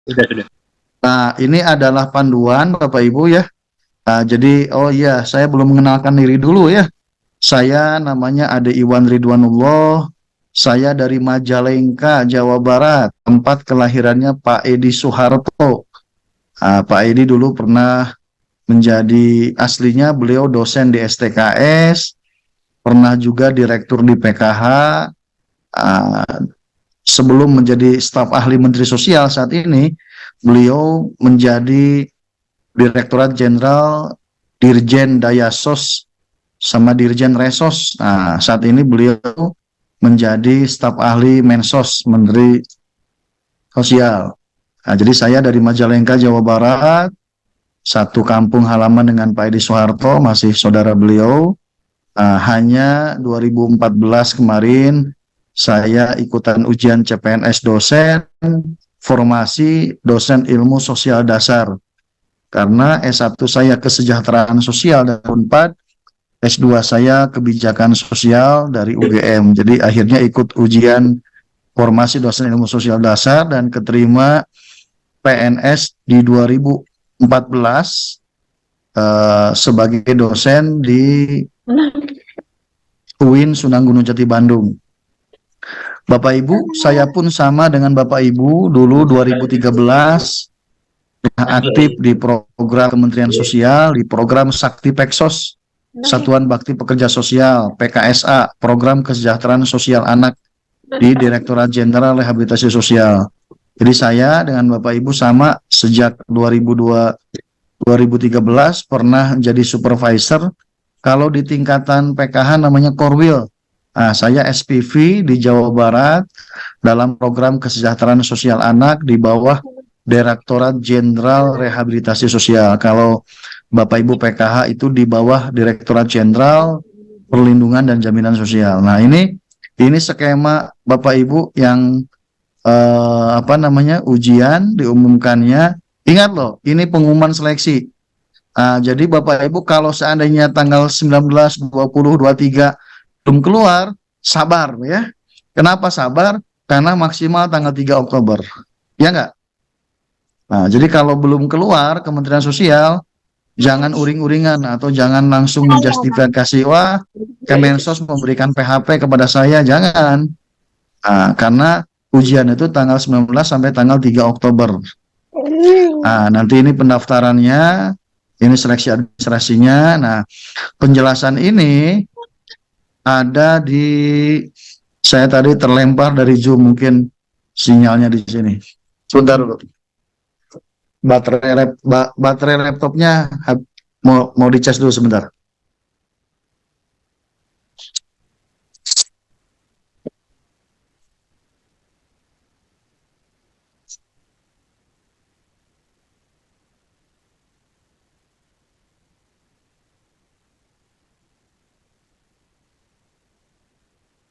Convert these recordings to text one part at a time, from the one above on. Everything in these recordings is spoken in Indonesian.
Sudah. Nah, ini adalah panduan Bapak Ibu ya. Nah, jadi, oh iya, saya belum mengenalkan diri dulu ya. Saya namanya Ade Iwan Ridwanullah. Saya dari Majalengka, Jawa Barat. Tempat kelahirannya Pak Edi Soeharto. Pak Edi dulu pernah menjadi aslinya beliau dosen di STKS, pernah juga direktur di PKH, sebelum menjadi staf ahli Menteri Sosial saat ini, beliau menjadi Direktorat Jenderal Dirjen Dayasos sama Dirjen Resos. Nah, saat ini beliau menjadi staf ahli Mensos, Menteri Sosial. Nah, jadi saya dari Majalengka, Jawa Barat, satu kampung halaman dengan Pak Edi Soeharto, masih saudara beliau. Hanya 2014 kemarin saya ikutan ujian CPNS dosen, formasi dosen ilmu sosial dasar. Karena S1 saya kesejahteraan sosial dari Unpad, S2 saya kebijakan sosial dari UGM. Jadi akhirnya ikut ujian formasi dosen ilmu sosial dasar dan keterima PNS di 2014 sebagai dosen di UIN Sunan Gunung Jati Bandung. Bapak Ibu, saya pun sama dengan Bapak Ibu dulu 2013 aktif di program Kementerian Sosial, di program Sakti Peksos, Satuan Bakti Pekerja Sosial, PKSA, Program Kesejahteraan Sosial Anak di Direktorat Jenderal Rehabilitasi Sosial. Jadi saya dengan Bapak Ibu sama sejak 2013 pernah menjadi supervisor. Kalau di tingkatan PKH namanya Korwil. Nah, saya SPV di Jawa Barat dalam program kesejahteraan sosial anak di bawah Direktorat Jenderal Rehabilitasi Sosial. Kalau Bapak Ibu PKH itu di bawah Direktorat Jenderal Perlindungan dan Jaminan Sosial. Nah, ini skema Bapak Ibu yang ujian diumumkannya. Ingat loh, ini pengumuman seleksi. Jadi Bapak Ibu kalau seandainya tanggal 19, 20, 23 belum keluar, sabar ya. Kenapa sabar? Karena maksimal tanggal 3 Oktober. Ya enggak? Nah, jadi kalau belum keluar Kementerian Sosial, jangan uring-uringan atau jangan langsung menjustifikasi, wah Kemensos memberikan PHP kepada saya, jangan. Karena ujian itu tanggal 19 sampai tanggal 3 Oktober. Nanti ini pendaftarannya, ini seleksi administrasinya. Nah, penjelasan ini ada di, saya tadi terlempar dari Zoom, mungkin sinyalnya di sini. Sebentar dulu. Baterai laptopnya mau dicas dulu sebentar.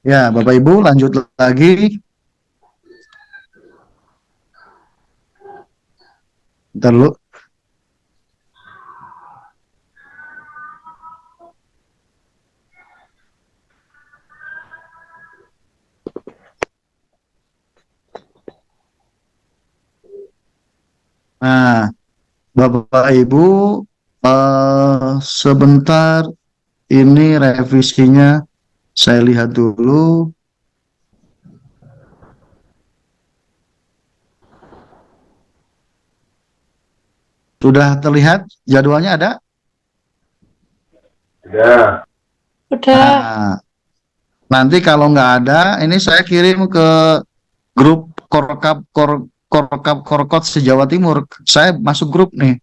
Ya, Bapak Ibu lanjut lagi. Bentar dulu. Nah, Bapak Ibu, sebentar, ini revisinya saya lihat dulu. Sudah terlihat jadwalnya ada? Sudah. Nah, nanti kalau nggak ada, ini saya kirim ke grup Korkap se-Jawa Timur. Saya masuk grup nih.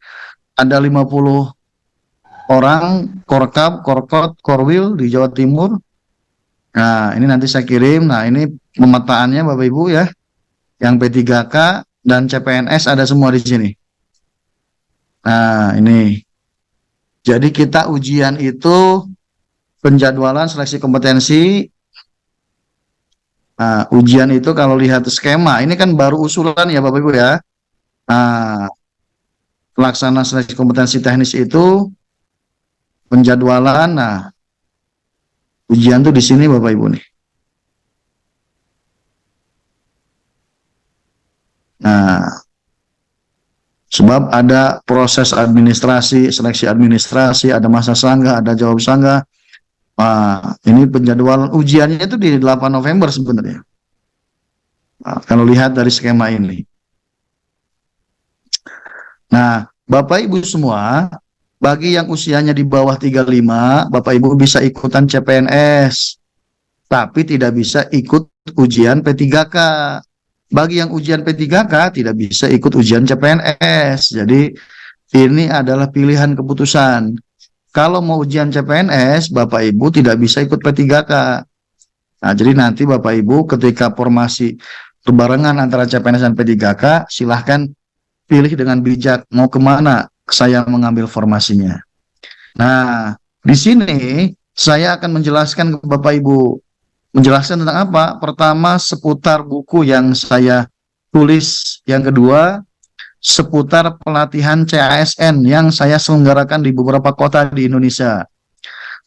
Ada 50 orang Korkap, Korkot, Korwil di Jawa Timur. Nah, ini nanti saya kirim. Nah, ini pemetaannya Bapak Ibu ya. Yang P3K dan CPNS ada semua di sini. Nah, ini. Jadi kita ujian itu penjadwalan seleksi kompetensi. Nah, ujian itu kalau lihat skema, ini kan baru usulan ya Bapak Ibu ya. Nah, pelaksana seleksi kompetensi teknis itu penjadwalan. Nah, ujian tuh di sini Bapak Ibu nih. Nah, Sebab ada proses administrasi, seleksi administrasi, ada masa sanggah, ada jawab sanggah. Nah, ini penjadwalan ujiannya itu di 8 November sebenarnya. Nah, kalau lihat dari skema ini. Nah, Bapak Ibu semua, bagi yang usianya di bawah 35, Bapak Ibu bisa ikutan CPNS, tapi tidak bisa ikut ujian P3K. Bagi yang ujian P3K tidak bisa ikut ujian CPNS. Jadi ini adalah pilihan keputusan. Kalau mau ujian CPNS, Bapak Ibu tidak bisa ikut P3K. Nah, jadi nanti Bapak Ibu ketika formasi berbarengan antara CPNS dan P3K, silahkan pilih dengan bijak mau kemana saya mengambil formasinya. Nah, di sini saya akan menjelaskan ke Bapak Ibu. Menjelaskan tentang apa? Pertama, seputar buku yang saya tulis. Yang kedua, seputar pelatihan CASN yang saya selenggarakan di beberapa kota di Indonesia.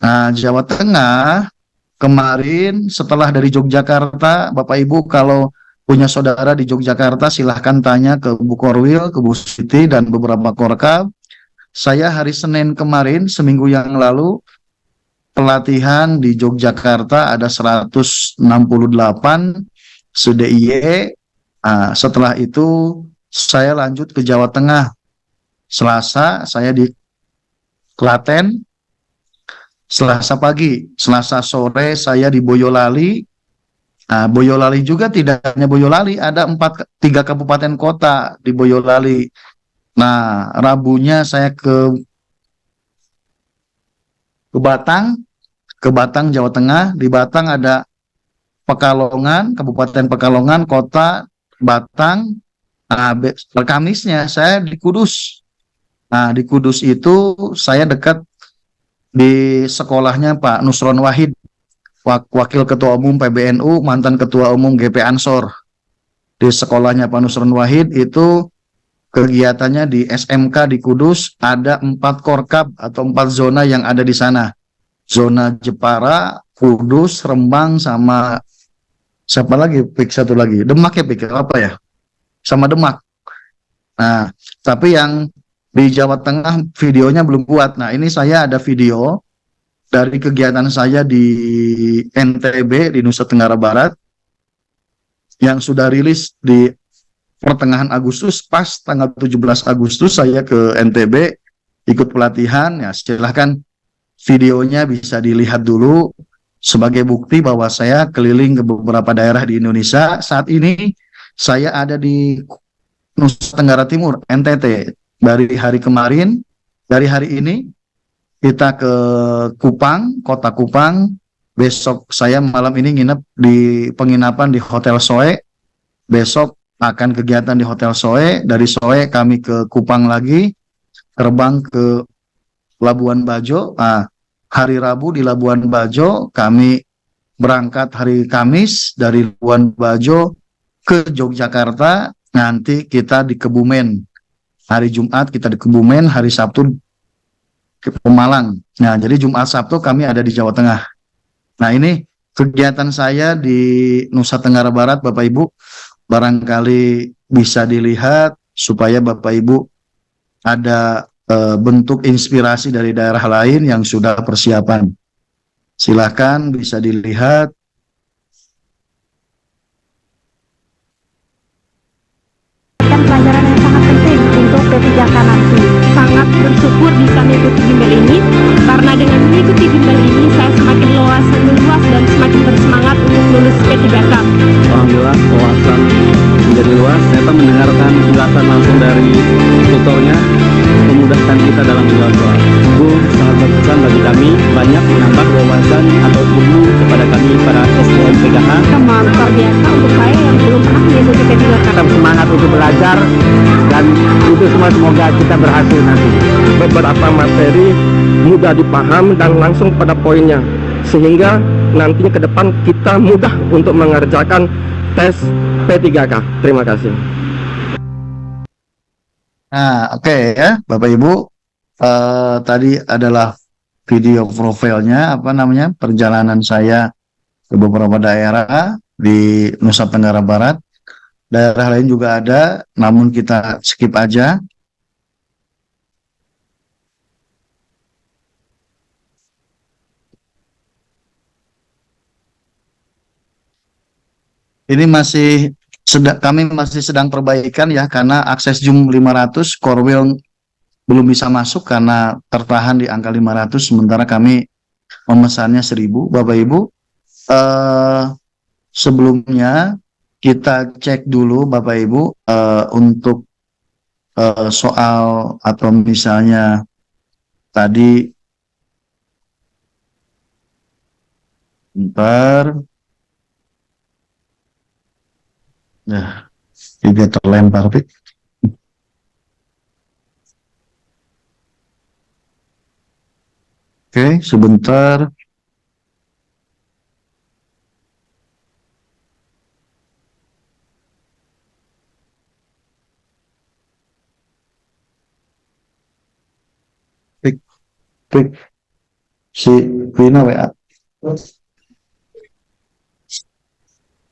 Nah, Jawa Tengah kemarin setelah dari Yogyakarta, Bapak Ibu kalau punya saudara di Yogyakarta silahkan tanya ke Bu Korwil, ke Bu Siti dan beberapa korka. Saya hari Senin kemarin, seminggu yang lalu, pelatihan di Yogyakarta ada 168 SDIY. Setelah itu saya lanjut ke Jawa Tengah. Selasa saya di Klaten, Selasa pagi, Selasa sore saya di Boyolali. Nah, Boyolali juga tidak hanya Boyolali, ada 3 kabupaten kota di Boyolali. Nah, Rabunya saya ke Batang, Jawa Tengah. Di Batang ada Pekalongan, Kabupaten Pekalongan, Kota Batang. Nah, Kamisnya saya di Kudus. Nah, di Kudus itu saya dekat di sekolahnya Pak Nusron Wahid, Wakil Ketua Umum PBNU, mantan Ketua Umum GP Ansor. Di sekolahnya Pak Nusron Wahid itu kegiatannya di SMK di Kudus, ada 4 korkab atau 4 zona yang ada di sana. Zona Jepara, Kudus, Rembang, sama siapa lagi? Satu lagi, Demak ya, pikir apa ya? Sama Demak. Nah, tapi yang di Jawa Tengah videonya belum buat. Nah, ini saya ada video dari kegiatan saya di NTB, di Nusa Tenggara Barat, yang sudah rilis di pertengahan Agustus. Pas tanggal 17 Agustus saya ke NTB ikut pelatihan. Ya, silahkan videonya bisa dilihat dulu sebagai bukti bahwa saya keliling ke beberapa daerah di Indonesia. Saat ini saya ada di Nusa Tenggara Timur, NTT. Dari hari kemarin, dari hari ini kita ke Kupang, kota Kupang. Besok saya malam ini nginep di penginapan di Hotel Soe. Besok akan kegiatan di Hotel Soe. Dari Soe kami ke Kupang lagi, terbang ke Labuan Bajo. Nah, hari Rabu di Labuan Bajo, kami berangkat hari Kamis dari Labuan Bajo ke Yogyakarta. Nanti kita di Kebumen. Hari Jumat kita di Kebumen, hari Sabtu ke Pemalang. Nah, jadi Jumat Sabtu kami ada di Jawa Tengah. Nah, ini kegiatan saya di Nusa Tenggara Barat, Bapak Ibu. Barangkali bisa dilihat supaya Bapak Ibu ada bentuk inspirasi dari daerah lain yang sudah persiapan. Silakan bisa dilihat. Pelajaran yang sangat penting untuk P3K nanti. Sangat bersyukur bisa mengikuti bimbel ini, karena dengan mengikuti bimbel ini saya semakin luas dan semakin bersemangat untuk lulus P3K. Alhamdulillah wawasan menjadi luas. Ternyata mendengarkan penjelasan langsung dari tutornya memudahkan kita dalam menjawab soal. Itu sangat berkesan bagi kami, banyak menambah wawasan atau ilmu kepada kami para SDM PKH. Luar biasa untuk saya yang belum pernah mengikuti P3K. Tetap semangat untuk belajar dan itu semua semoga kita berhasil nanti. Beberapa materi mudah dipaham dan langsung pada poinnya, sehingga nantinya ke depan kita mudah untuk mengerjakan tes P3K. Terima kasih. Nah, oke ya, Bapak Ibu, tadi adalah video profilnya, perjalanan saya ke beberapa daerah di Nusa Tenggara Barat. Daerah lain juga ada, namun kita skip aja. ini kami masih sedang perbaikan ya, karena akses Zoom 500, core wheel belum bisa masuk karena tertahan di angka 500, sementara kami memesannya 1000. Bapak Ibu, sebelumnya kita cek dulu Bapak Ibu untuk soal atau misalnya tadi, bentar, nah juga terlempar, Pik. Oke, sebentar. Pik, si Vina WA.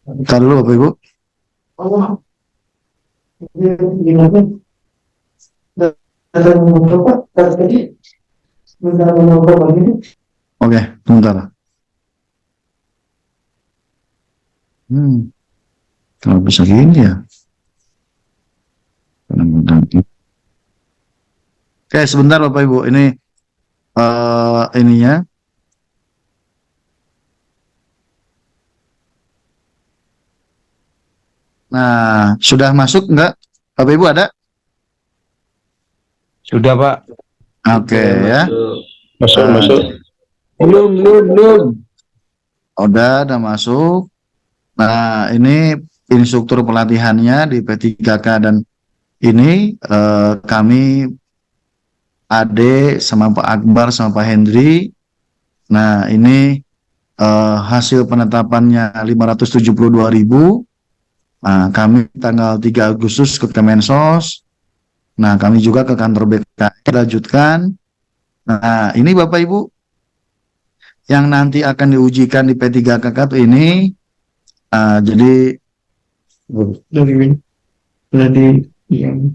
Bentar dulu Bapak Ibu. Oke, bentar. Kalau bisa gini ya. Oke, sebentar Bapak Ibu. Ini ininya. Nah, sudah masuk enggak? Bapak Ibu ada? Sudah, Pak. Oke ya. Masuk. Belum. Udah masuk. Nah, ini instruktur pelatihannya di P3K, dan ini kami Ade sama Pak Akbar sama Pak Hendri. Nah, ini hasil penetapannya 572.000. Nah, kami tanggal 3 Agustus ke Kemensos. Nah, kami juga ke kantor BKI lanjutkan. Nah, ini Bapak Ibu yang nanti akan diujikan di P3KK ini. Jadi dari yang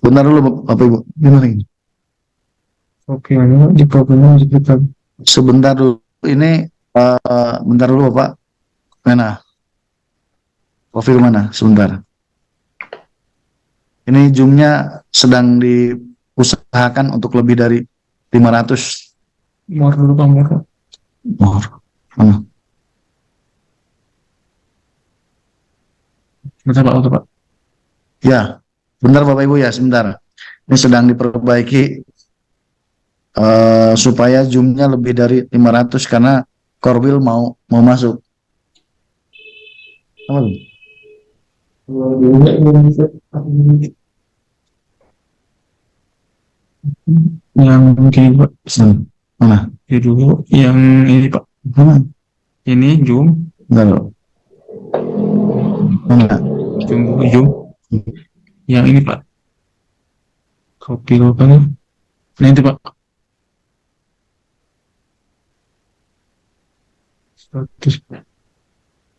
benar dulu Bapak Ibu, gimana ini? Oke, di programnya sebentar dulu. Ini bentar dulu Bapak. Mana? Profil mana? Sebentar. Ini Zoom-nya sedang diusahakan untuk lebih dari 500. Mor dulu Pak, Mor. Bentar Pak. Ya, bentar Bapak Ibu ya, sebentar. Ini sedang diperbaiki supaya Zoom-nya lebih dari 500 karena core wheel mau masuk. Yang begini Pak, mana? Ya dulu yang ini Pak. Mana? Ini Zoom. Mana? Zoom. Yang ini Pak. Kopi apa nih? Nah itu Pak.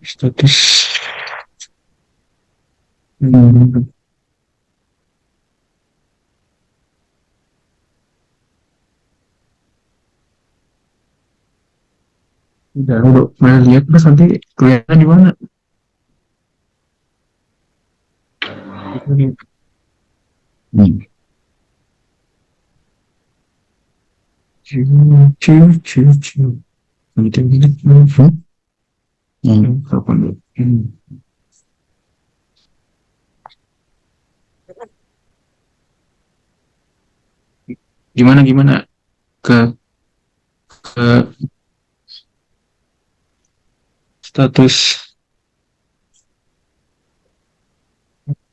Status. Udah lihat Mas, nanti kelihatan di mana? Ciu. Gimana ke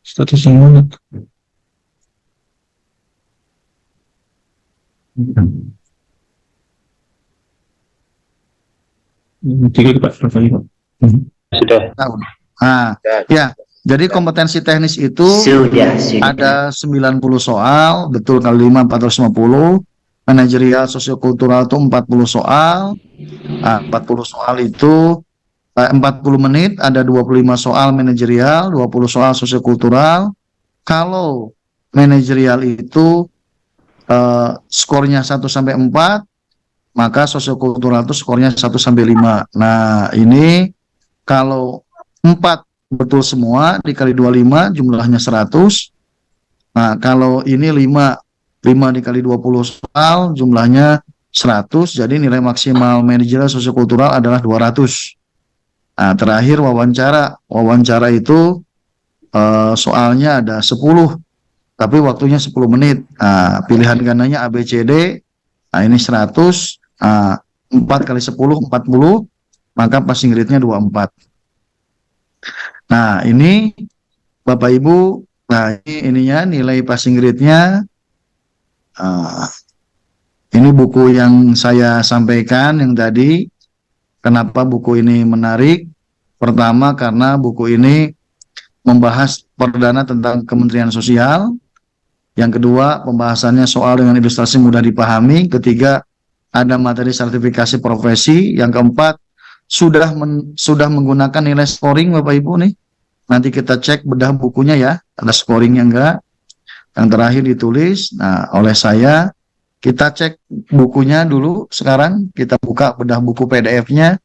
status yang mana? Tiga Pak. Sudah. Ya. Jadi kompetensi teknis itu ada 90 soal, betul kali 5 450. Manajerial sosiokultural itu 40 soal. 40 soal itu 40 menit, ada 25 soal manajerial, 20 soal sosiokultural. Kalau manajerial itu skornya 1 sampai 4, maka sosiokultural itu skornya 1 sampai 5. Nah, ini Kalau 4 betul semua dikali 25 jumlahnya 100. Nah, kalau ini 5 dikali 20 soal jumlahnya 100, jadi nilai maksimal manajerial sosiokultural adalah 200. Nah, terakhir wawancara. Wawancara itu soalnya ada 10, tapi waktunya 10 menit. Nah, pilihan gandanya A, B, C, D. Nah, ini 100. 4 kali 10, 40. Maka passing grade-nya 24. Nah, ini Bapak Ibu, nah ini ininya nilai passing grade-nya. Ini buku yang saya sampaikan yang tadi. Kenapa buku ini menarik? Pertama, karena buku ini membahas perdana tentang Kementerian Sosial. Yang kedua, pembahasannya soal dengan ilustrasi mudah dipahami. Ketiga, ada materi sertifikasi profesi. Yang keempat, sudah menggunakan nilai scoring Bapak Ibu nih. Nanti kita cek bedah bukunya ya, ada scoringnya enggak. Yang terakhir ditulis, nah oleh saya. Kita cek bukunya dulu sekarang, kita buka bedah buku PDF-nya.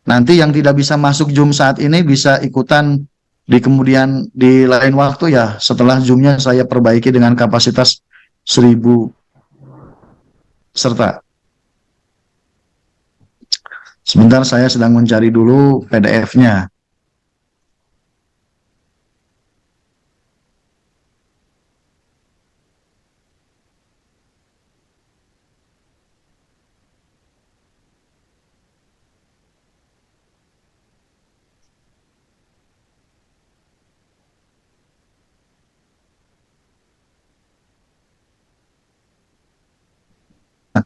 Nanti yang tidak bisa masuk Zoom saat ini bisa ikutan di lain waktu ya. Setelah Zoom-nya saya perbaiki dengan kapasitas 1000 peserta. Sebentar, saya sedang mencari dulu PDF-nya.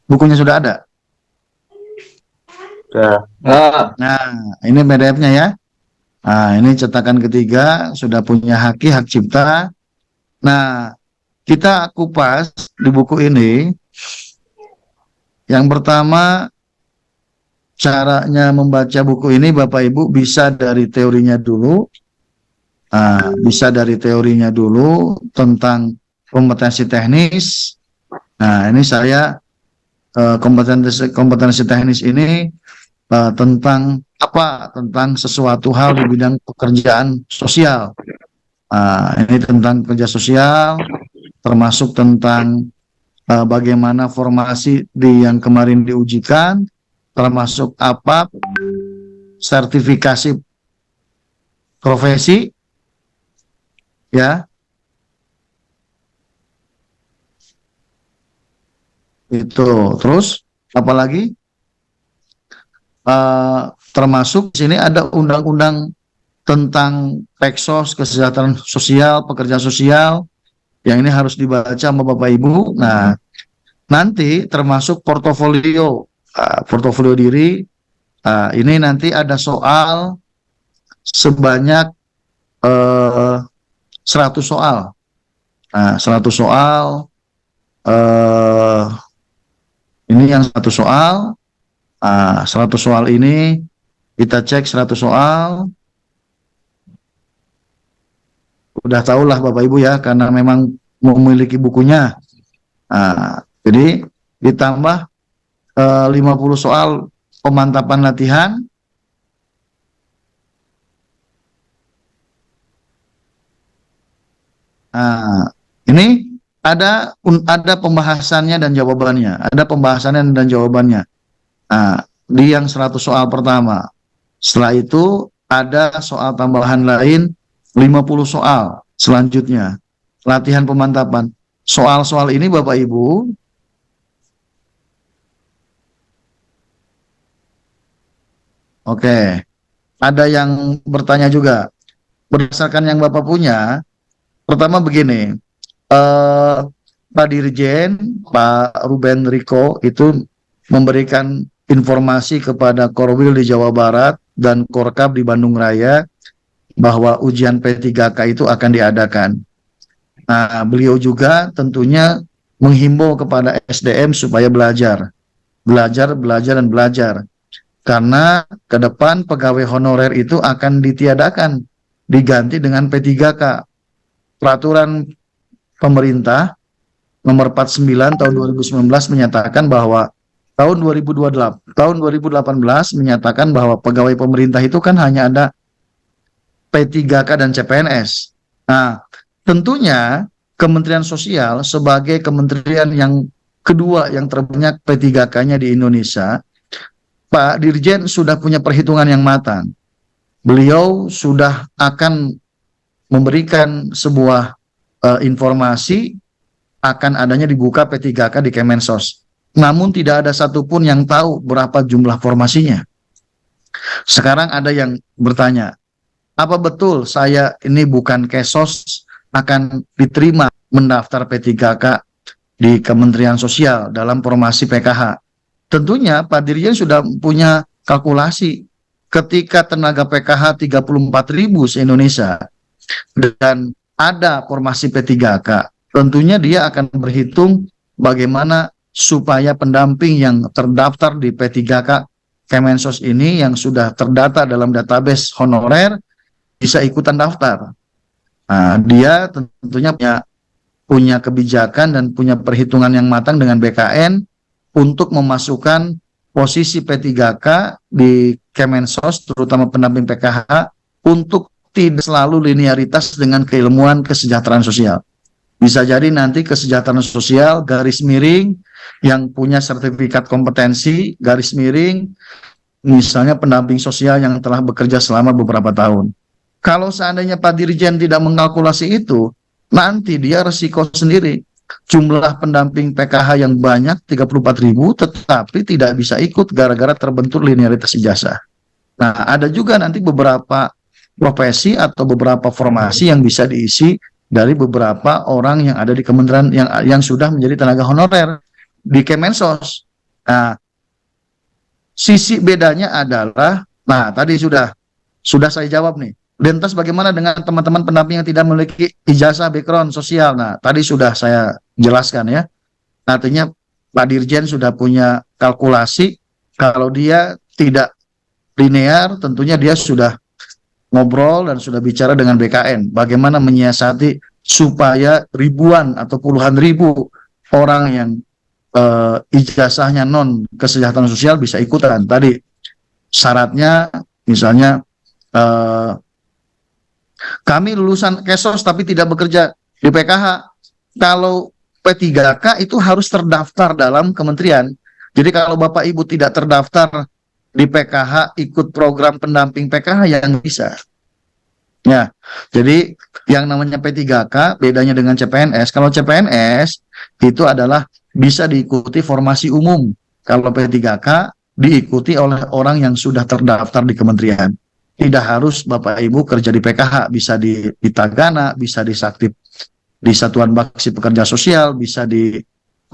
Bukunya sudah ada? Nah, ini PDF-nya ya. Nah, ini cetakan ketiga, sudah punya hak cipta. Nah, kita kupas di buku ini. Yang pertama, caranya membaca buku ini Bapak Ibu bisa dari teorinya dulu. Bisa dari teorinya dulu tentang kompetensi teknis. Nah, ini saya kompetensi teknis ini tentang apa? Tentang sesuatu hal di bidang pekerjaan sosial. Ini tentang kerja sosial, termasuk tentang bagaimana formasi yang kemarin diujikan, termasuk apa sertifikasi profesi, ya. Itu terus apalagi termasuk di sini ada undang-undang tentang Peksos, kesejahteraan sosial, pekerja sosial, yang ini harus dibaca sama Bapak Ibu. Nah, nanti termasuk portofolio diri. Ini nanti ada soal sebanyak 100 soal. 100 soal. Ini yang 100 soal. 100 soal ini kita cek 100 soal. Udah tahulah Bapak Ibu ya, karena memang memiliki bukunya. Jadi ditambah 50 soal pemantapan latihan. Ini ada pembahasannya dan jawabannya. Ada pembahasannya dan jawabannya. Di yang 100 soal pertama. Setelah itu ada soal tambahan lain 50 soal selanjutnya. Latihan pemantapan. Soal-soal ini Bapak Ibu oke. Ada yang bertanya juga. Berdasarkan yang Bapak punya, pertama begini. Pak Dirjen, Pak Ruben Riko itu memberikan informasi kepada Korwil di Jawa Barat dan Korkap di Bandung Raya bahwa ujian P3K itu akan diadakan. Nah, beliau juga tentunya menghimbau kepada SDM supaya belajar. Dan belajar. Karena ke depan pegawai honorer itu akan ditiadakan, diganti dengan P3K. Peraturan pemerintah nomor 49 tahun 2019 menyatakan bahwa tahun 2018 menyatakan bahwa pegawai pemerintah itu kan hanya ada P3K dan CPNS. Nah, tentunya Kementerian Sosial sebagai kementerian yang kedua yang terbanyak P3K-nya di Indonesia, Pak Dirjen sudah punya perhitungan yang matang. Beliau sudah akan memberikan sebuah informasi akan adanya dibuka P3K di Kemensos. Namun tidak ada satupun yang tahu berapa jumlah formasinya. Sekarang ada yang bertanya, apa betul saya ini bukan Kesos akan diterima mendaftar P3K di Kementerian Sosial dalam formasi PKH? Tentunya Pak Dirjen sudah punya kalkulasi. Ketika tenaga PKH 34.000 se-Indonesia dan ada formasi P3K, tentunya dia akan berhitung bagaimana supaya pendamping yang terdaftar di P3K Kemensos ini yang sudah terdata dalam database honorer bisa ikutan daftar. Nah, dia tentunya punya kebijakan dan punya perhitungan yang matang dengan BKN untuk memasukkan posisi P3K di Kemensos, terutama pendamping PKH, untuk tidak selalu linearitas dengan keilmuan kesejahteraan sosial. Bisa jadi nanti kesejahteraan sosial garis miring yang punya sertifikat kompetensi garis miring, misalnya pendamping sosial yang telah bekerja selama beberapa tahun. Kalau seandainya Pak Dirjen tidak mengkalkulasi itu, nanti dia resiko sendiri. Jumlah pendamping PKH yang banyak 34.000 tetapi tidak bisa ikut gara-gara terbentur linearitas ijazah. Nah, ada juga nanti beberapa profesi atau beberapa formasi yang bisa diisi dari beberapa orang yang ada di kementerian yang sudah menjadi tenaga honorer di Kemensos. Nah, sisi bedanya adalah, nah tadi sudah saya jawab nih. Lantas bagaimana dengan teman-teman pendamping yang tidak memiliki ijazah background sosial? Nah, tadi sudah saya jelaskan ya. Artinya Pak Dirjen sudah punya kalkulasi, kalau dia tidak linear, tentunya dia sudah ngobrol dan sudah bicara dengan BKN. Bagaimana menyiasati supaya ribuan atau puluhan ribu orang yang ijazahnya non kesejahteraan sosial bisa ikutan. Tadi syaratnya misalnya kami lulusan Kesos tapi tidak bekerja di PKH. Kalau P3K itu harus terdaftar dalam kementerian. Jadi kalau Bapak Ibu tidak terdaftar di PKH ikut program pendamping PKH yang bisa. Ya, jadi yang namanya P3K bedanya dengan CPNS. Kalau CPNS itu adalah bisa diikuti formasi umum. Kalau P3K diikuti oleh orang yang sudah terdaftar di kementerian. Tidak harus Bapak Ibu kerja di PKH, bisa di Tagana, bisa di Sakti, di Satuan Baksi Pekerja Sosial, bisa di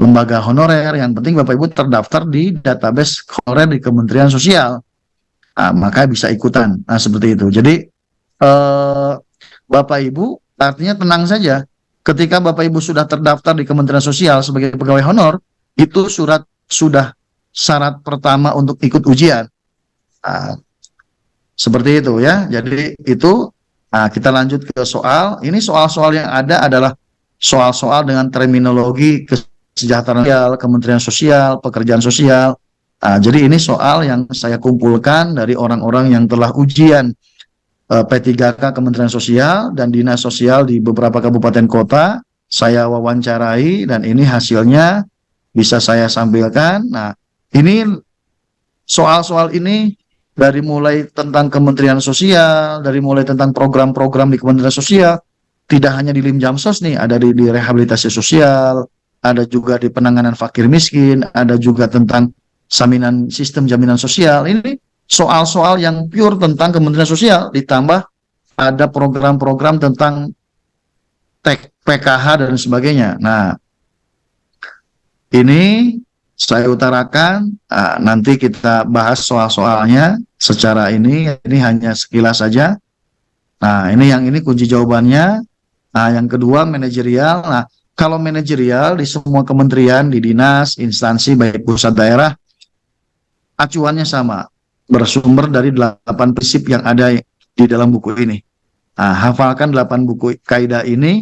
lembaga honorer. Yang penting Bapak Ibu terdaftar di database honorer di Kementerian Sosial. Nah, maka bisa ikutan. Nah, seperti itu. Jadi Bapak Ibu artinya tenang saja. Ketika Bapak Ibu sudah terdaftar di Kementerian Sosial sebagai pegawai honor, itu sudah syarat pertama untuk ikut ujian. Nah, seperti itu ya. Jadi itu kita lanjut ke soal. Ini soal-soal yang ada adalah soal-soal dengan terminologi kesejahteraan sosial, Kementerian Sosial, pekerjaan sosial. Jadi ini soal yang saya kumpulkan dari orang-orang yang telah ujian P3K Kementerian Sosial dan Dinas Sosial di beberapa kabupaten kota. Saya wawancarai dan ini hasilnya bisa saya sampaikan. Nah, ini soal-soal ini dari mulai tentang Kementerian Sosial, dari mulai tentang program-program di Kementerian Sosial, tidak hanya di Limjamsos nih, ada di rehabilitasi sosial, ada juga di penanganan fakir miskin, ada juga tentang sistem jaminan sosial. Ini soal-soal yang pure tentang Kementerian Sosial, ditambah ada program-program tentang PKH dan sebagainya. Nah, ini saya utarakan, nanti kita bahas soal-soalnya secara ini hanya sekilas saja. Nah, ini kunci jawabannya. Nah, yang kedua manajerial. Nah, kalau manajerial di semua kementerian, di dinas, instansi, baik pusat daerah, acuannya sama, bersumber dari 8 prinsip yang ada di dalam buku ini. Nah, hafalkan 8 buku kaidah ini.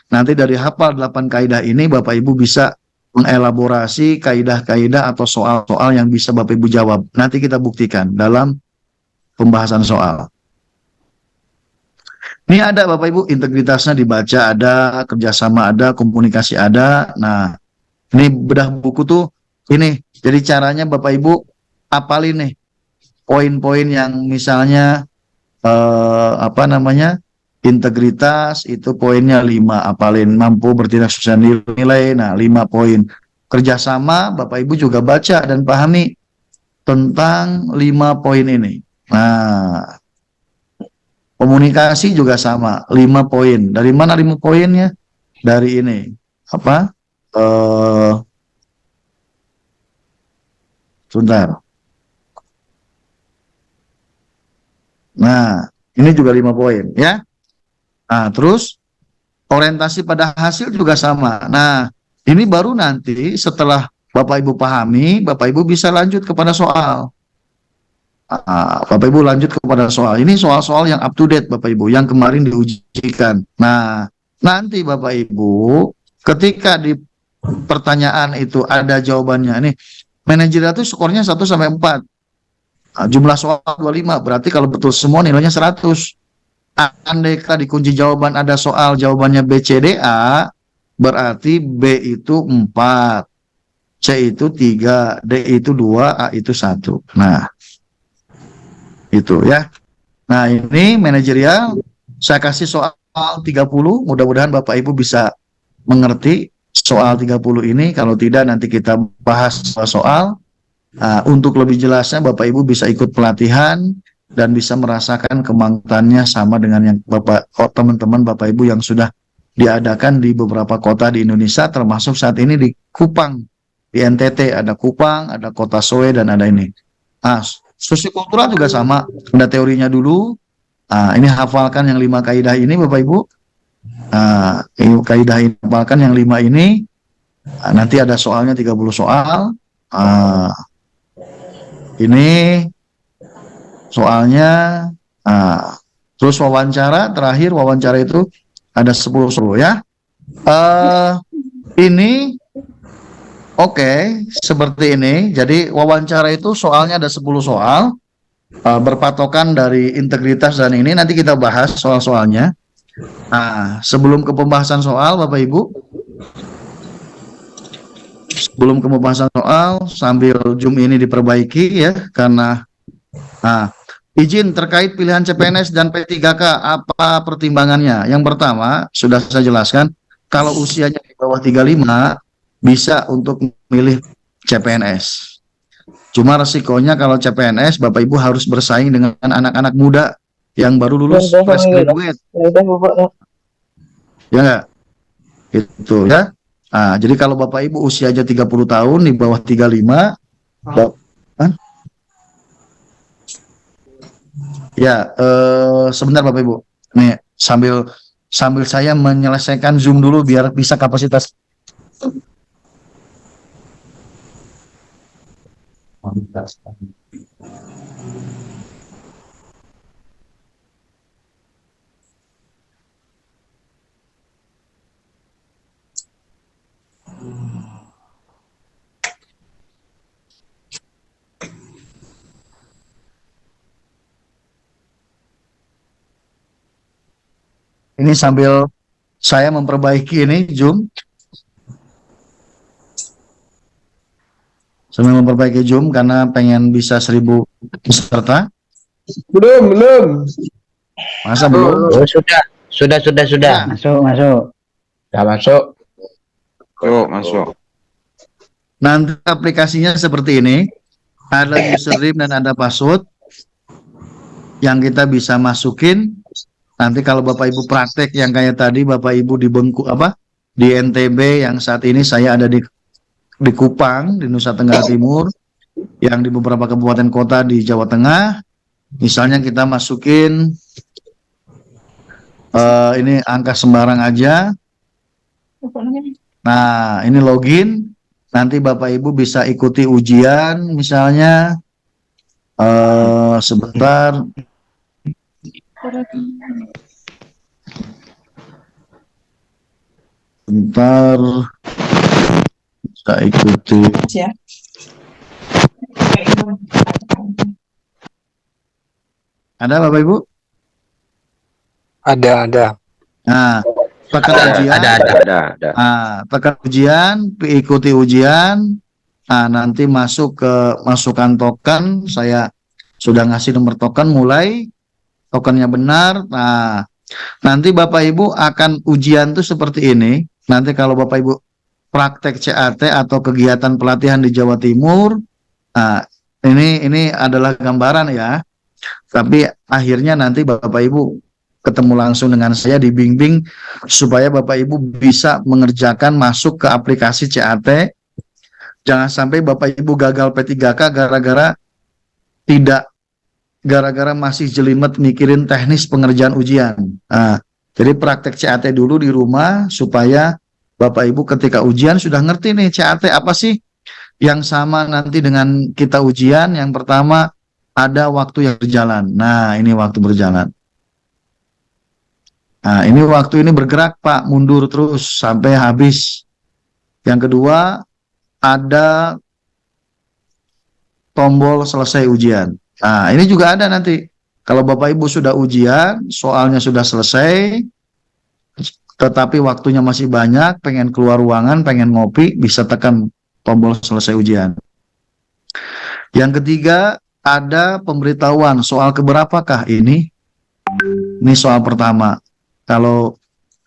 Nanti dari hafal 8 kaidah ini, Bapak Ibu bisa mengelaborasi kaidah-kaidah atau soal-soal yang bisa Bapak Ibu jawab. Nanti kita buktikan dalam pembahasan soal. Ini ada Bapak Ibu, integritasnya dibaca ada, kerjasama ada, komunikasi ada. Nah, ini bedah buku tuh ini. Jadi caranya Bapak Ibu apalin nih poin-poin yang misalnya apa namanya, integritas itu poinnya 5, apalin, mampu bertindak sesuai nilai, nah 5 poin. Kerjasama Bapak Ibu juga baca dan pahami tentang 5 poin ini. Nah, komunikasi juga sama, 5 poin. Dari mana 5 poinnya? Dari ini, apa? Sebentar. Nah, ini juga 5 poin, ya. Nah, terus orientasi pada hasil juga sama. Nah, ini baru nanti setelah Bapak Ibu pahami, Bapak Ibu bisa lanjut kepada soal. Bapak Ibu lanjut kepada soal. Ini soal-soal yang up to date Bapak Ibu, yang kemarin diujikan. Nah, nanti Bapak Ibu ketika di pertanyaan itu ada jawabannya. Nih, manajerial itu skornya 1 sampai 4. Nah, jumlah soal 25, berarti kalau betul semua nilainya 100. Andai di kunci jawaban ada soal jawabannya B, C, D, A, berarti B itu 4, C itu 3, D itu 2, A itu 1. Nah, itu ya. Nah, ini manajerial. Saya kasih soal 30, mudah-mudahan Bapak Ibu bisa mengerti soal 30 ini. Kalau tidak nanti kita bahas soal. Untuk lebih jelasnya Bapak Ibu bisa ikut pelatihan dan bisa merasakan kemampuannya sama dengan yang teman-teman Bapak Ibu yang sudah diadakan di beberapa kota di Indonesia, termasuk saat ini di Kupang, di NTT ada Kupang, ada Kota Soe, dan ada ini. Sosiokultural juga sama, ada teorinya dulu. Ini hafalkan yang 5 kaidah ini Bapak Ibu. Kaidah ini hafalkan yang 5 ini. Nanti ada soalnya 30 soal. Ini soalnya. Terus wawancara, terakhir wawancara itu ada 10 ya. Ini Oke, seperti ini. Jadi wawancara itu soalnya ada 10 soal, berpatokan dari integritas dan ini nanti kita bahas soal-soalnya. Sebelum ke pembahasan soal, Bapak Ibu, sebelum ke pembahasan soal, sambil Zoom ini diperbaiki ya, karena izin terkait pilihan CPNS dan P3K, apa pertimbangannya? Yang pertama, sudah saya jelaskan, kalau usianya di bawah 35, bisa untuk memilih CPNS. Cuma resikonya kalau CPNS, Bapak Ibu harus bersaing dengan anak-anak muda yang baru lulus fresh graduate. Ya nggak? Itu ya. Jadi kalau Bapak Ibu usia aja 30 tahun, di bawah 35, ya, sebentar Bapak Ibu. Nih, sambil saya menyelesaikan Zoom dulu biar bisa kapasitas. Ini sambil saya memperbaiki ini Zoom. Sambil memperbaiki Zoom karena pengen bisa 1000 peserta. Belum. Masa belum? Oh, sudah. Ya. Masuk. Sudah masuk. Yuk, masuk. Nanti aplikasinya seperti ini. Ada username dan ada password yang kita bisa masukin. Nanti kalau Bapak Ibu praktek yang kayak tadi, Bapak Ibu di di NTB, yang saat ini saya ada di Kupang, di Nusa Tenggara Timur, yang di beberapa kabupaten kota di Jawa Tengah. Misalnya kita masukin ini angka sembarang aja. Nah, ini login. Nanti Bapak Ibu bisa ikuti ujian, misalnya sebentar. Saya ikuti. Ya. Ada Bapak Ibu? Ada. Nah, tekan ujian. Ada. Tekan ujian, ikuti ujian. Nah, nanti masuk ke masukan token. Saya sudah ngasih nomor token, mulai tokennya benar. Nah, nanti Bapak Ibu akan ujian tuh seperti ini. Nanti kalau Bapak Ibu praktek CAT atau kegiatan pelatihan di Jawa Timur, nah, ini adalah gambaran ya. Tapi akhirnya nanti Bapak Ibu ketemu langsung dengan saya, dibimbing supaya Bapak Ibu bisa mengerjakan masuk ke aplikasi CAT. Jangan sampai Bapak Ibu gagal P3K gara-gara masih jelimet mikirin teknis pengerjaan ujian. Nah, jadi praktek CAT dulu di rumah supaya Bapak Ibu ketika ujian sudah ngerti nih CAT apa sih yang sama nanti dengan kita ujian. Yang pertama, ada waktu yang berjalan. Nah, ini waktu berjalan. Nah, ini waktu ini bergerak Pak, mundur terus sampai habis. Yang kedua, ada tombol selesai ujian. Nah, ini juga ada nanti. Kalau Bapak Ibu sudah ujian, soalnya sudah selesai, tetapi waktunya masih banyak, pengen keluar ruangan, pengen ngopi, bisa tekan tombol selesai ujian. Yang ketiga, ada pemberitahuan soal keberapakah ini. Ini soal pertama. Kalau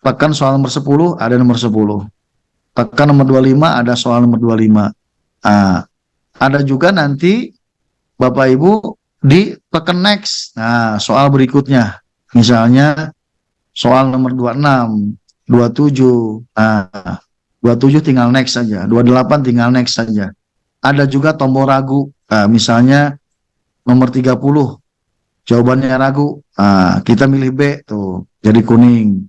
tekan soal nomor 10, ada nomor 10. Tekan nomor 25, ada soal nomor 25. Nah, ada juga nanti Bapak Ibu di tekan next. Nah, soal berikutnya. Misalnya soal nomor 26, 27. Nah, 27 tinggal next saja. 28 tinggal next saja. Ada juga tombol ragu. Nah, misalnya nomor 30. Jawabannya ragu. Nah, kita milih B tuh. Jadi kuning.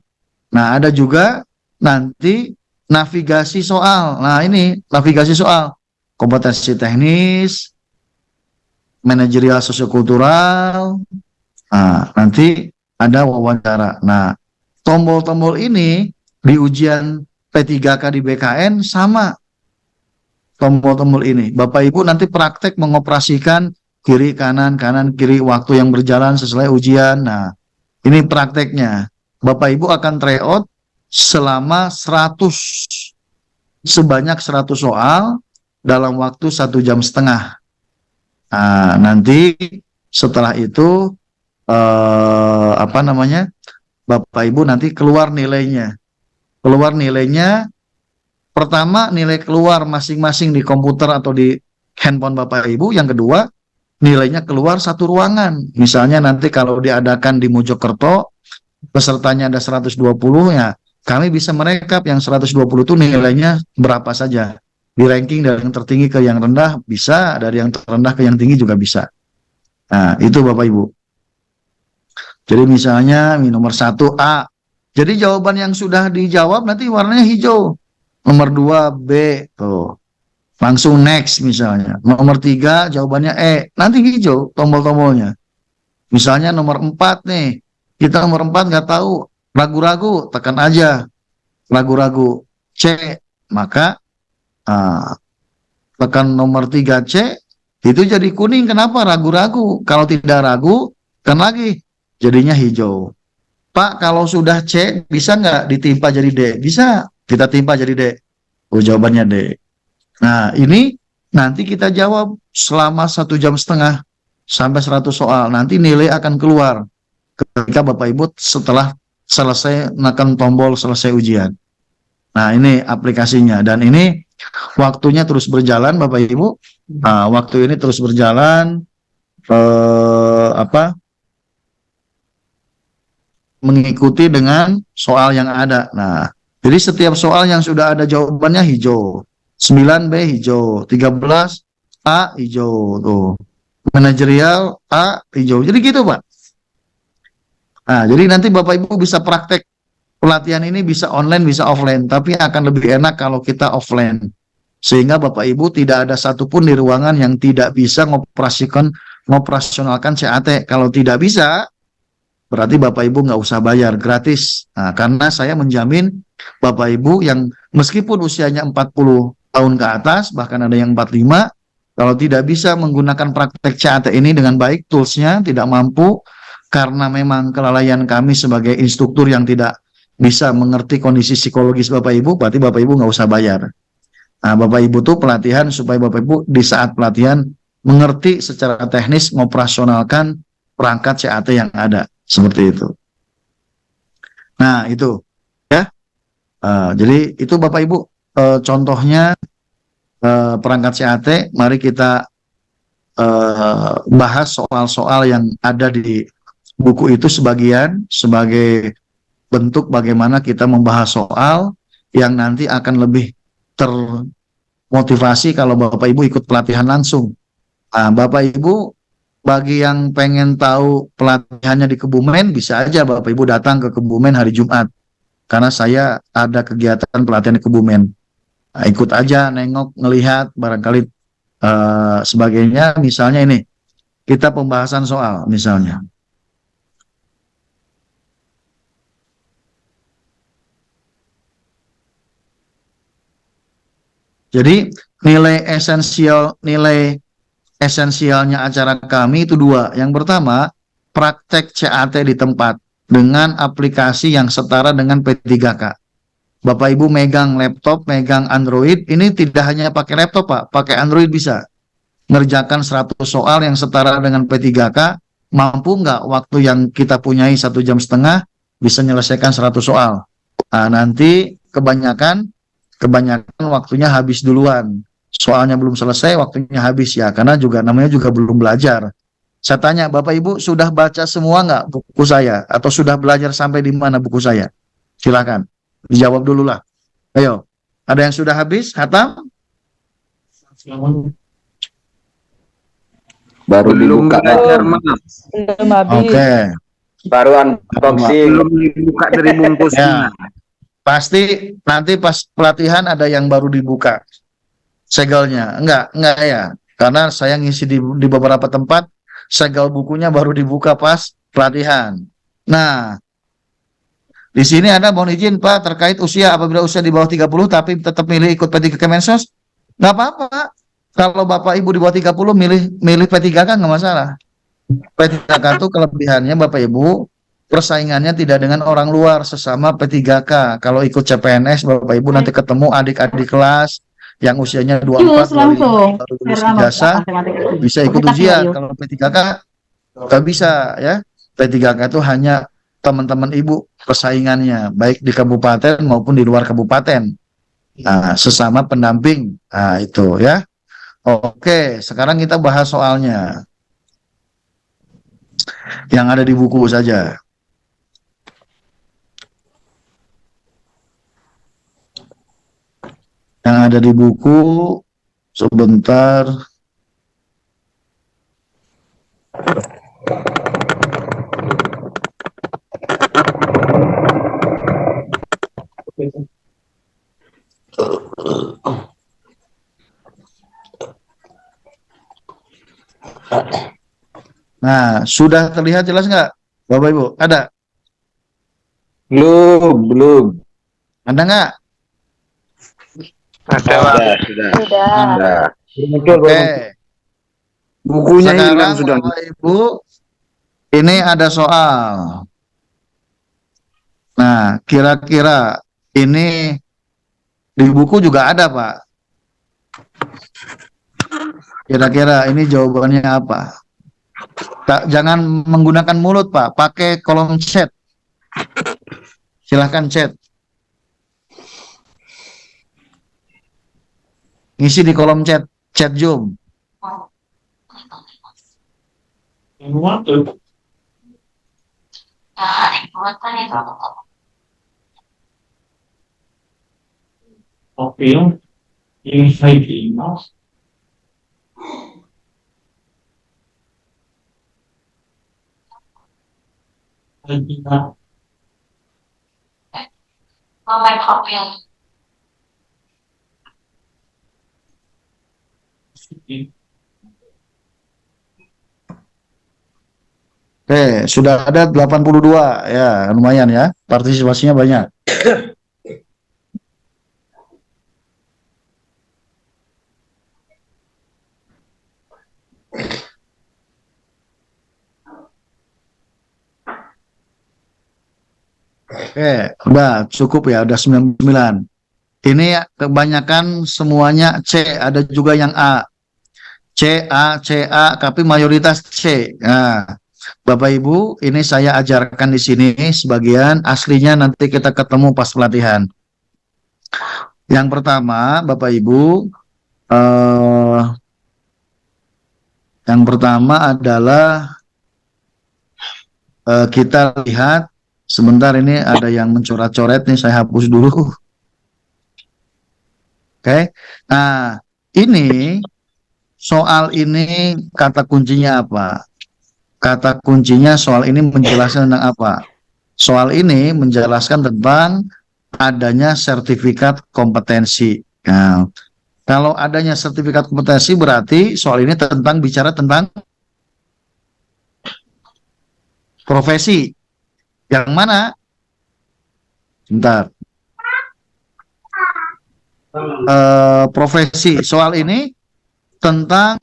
Nah, ada juga nanti navigasi soal. Nah, ini navigasi soal. Kompetensi teknis, manajerial sosiokultural. Nah, nanti ada wawancara. Nah, tombol-tombol ini di ujian P3K di BKN sama. Tombol-tombol ini. Bapak Ibu nanti praktek mengoperasikan kiri, kanan, kiri, waktu yang berjalan sesuai ujian. Nah, ini prakteknya. Bapak Ibu akan tryout selama 100, sebanyak 100 soal dalam waktu 1,5 jam. Nah, nanti setelah itu Bapak Ibu nanti keluar nilainya. Pertama, nilai keluar masing-masing di komputer atau di handphone Bapak Ibu. Yang kedua, nilainya keluar satu ruangan. Misalnya nanti kalau diadakan di Mojokerto, pesertanya ada 120, ya kami bisa merekap yang 120 itu nilainya berapa saja. Di ranking dari yang tertinggi ke yang rendah bisa, dari yang terendah ke yang tinggi juga bisa. Nah, itu Bapak Ibu. Jadi misalnya nomor 1 A. Jadi jawaban yang sudah dijawab nanti warnanya hijau. Nomor 2 B tuh. Langsung next misalnya. Nomor 3 jawabannya E. Nanti hijau tombol-tombolnya. Misalnya nomor 4 nih. Kita nomor 4 nggak tahu. Ragu-ragu, tekan aja. Ragu-ragu. C. Maka tekan nomor 3C. Itu jadi kuning. Kenapa? Ragu-ragu. Kalau tidak ragu, tekan lagi. Jadinya hijau. Pak, kalau sudah C, bisa nggak ditimpa jadi D? Bisa. Kita timpa jadi D. Oh, jawabannya D. Nah, ini nanti kita jawab selama 1,5 jam sampai 100 soal. Nanti nilai akan keluar ketika Bapak Ibu setelah selesai menekan tombol selesai ujian. Nah, ini aplikasinya. Dan ini waktunya terus berjalan Bapak Ibu. Nah, waktu ini terus berjalan mengikuti dengan soal yang ada. Nah, jadi setiap soal yang sudah ada jawabannya hijau. 9B hijau, 13 A hijau tuh. Manajerial A hijau. Jadi gitu, Pak. Nah, jadi nanti Bapak Ibu bisa praktek pelatihan ini, bisa online, bisa offline, tapi akan lebih enak kalau kita offline. Sehingga Bapak Ibu tidak ada satupun di ruangan yang tidak bisa mengoperasionalkan CAT. Kalau tidak bisa, berarti Bapak Ibu nggak usah bayar, gratis. Nah, karena saya menjamin Bapak Ibu yang meskipun usianya 40 tahun ke atas, bahkan ada yang 45. Kalau tidak bisa menggunakan praktek CAT ini dengan baik, toolsnya tidak mampu, karena memang kelalaian kami sebagai instruktur yang tidak bisa mengerti kondisi psikologis Bapak Ibu, berarti Bapak Ibu nggak usah bayar. Nah, Bapak Ibu tuh pelatihan supaya Bapak Ibu di saat pelatihan mengerti secara teknis mengoperasionalkan perangkat CAT yang ada, seperti itu. Nah, itu ya. Jadi itu Bapak Ibu contohnya perangkat CAT. Mari kita bahas soal-soal yang ada di buku itu sebagian sebagai bentuk bagaimana kita membahas soal yang nanti akan lebih termotivasi kalau Bapak Ibu ikut pelatihan langsung. Nah, Bapak Ibu bagi yang pengen tahu pelatihannya di Kebumen, bisa aja Bapak Ibu datang ke Kebumen hari Jumat, karena saya ada kegiatan pelatihan di Kebumen. Nah, ikut aja, nengok, ngelihat, barangkali sebagainya. Misalnya ini, kita pembahasan soal misalnya. Jadi nilai esensialnya acara kami itu dua. Yang pertama, praktek CAT di tempat dengan aplikasi yang setara dengan P3K. Bapak Ibu megang laptop, megang Android, ini tidak hanya pakai laptop Pak, pakai Android bisa. Ngerjakan 100 soal yang setara dengan P3K, mampu nggak waktu yang kita punyai 1,5 jam bisa menyelesaikan 100 soal. Nah, nanti kebanyakan waktunya habis duluan. Soalnya belum selesai, waktunya habis ya, karena juga namanya juga belum belajar. Saya tanya, Bapak Ibu sudah baca semua nggak buku saya? Atau sudah belajar sampai di mana buku saya? Silakan, dijawab dulu lah. Ayo, ada yang sudah habis? Hatam? Baru dibuka. Belum habis. Oke. Baru unboxing. Belum dibuka dari bungkusnya. Ya. Pasti nanti pas pelatihan ada yang baru dibuka segelnya. Enggak ya. Karena saya ngisi di beberapa tempat, segel bukunya baru dibuka pas pelatihan. Nah, di sini ada, mohon izin Pak, terkait usia, apabila usia di bawah 30 tapi tetap milih ikut P3K Kemensos, nggak apa-apa. Kalau Bapak Ibu di bawah 30 milih P3K nggak masalah. P3K itu kelebihannya Bapak Ibu, persaingannya tidak dengan orang luar sesama P3K. Kalau ikut CPNS, Bapak Ibu nanti ketemu adik-adik kelas yang usianya 24, baru lulus ijazah, bisa ikut ujian. Kalau P3K nggak bisa ya. P3K itu hanya teman-teman Ibu persaingannya, baik di kabupaten maupun di luar kabupaten. Nah, sesama pendamping. Nah, itu ya. Oke, sekarang kita bahas soalnya. Yang ada di buku saja. Yang ada di buku, sebentar. Nah, sudah terlihat jelas nggak, Bapak Ibu? Ada? Belum. Ada nggak? Sudah. Oke. Bukunya Sekarang hilang sudah. Bapak Ibu, ini ada soal. Nah, kira-kira ini di buku juga ada, Pak. Kira-kira ini jawabannya apa? Jangan menggunakan mulut, Pak. Pakai kolom chat. Silahkan chat. Ngisi di kolom chat Zoom. Oke, sudah ada 82 ya, lumayan ya, partisipasinya banyak. Oke, udah cukup ya, udah 99. Ini kebanyakan semuanya C, ada juga yang A. C, A, tapi mayoritas C. Nah, Bapak Ibu, ini saya ajarkan di sini sebagian, aslinya nanti kita ketemu pas pelatihan. Yang pertama, Bapak Ibu, yang pertama adalah kita lihat, sebentar ini ada yang mencoret-coret nih, saya hapus dulu. Oke, nah ini soal ini kata kuncinya apa? Kata kuncinya soal ini menjelaskan tentang apa? Soal ini menjelaskan tentang adanya sertifikat kompetensi. Nah, kalau adanya sertifikat kompetensi berarti soal ini tentang bicara tentang profesi. Yang mana? Sebentar. Profesi. Soal ini tentang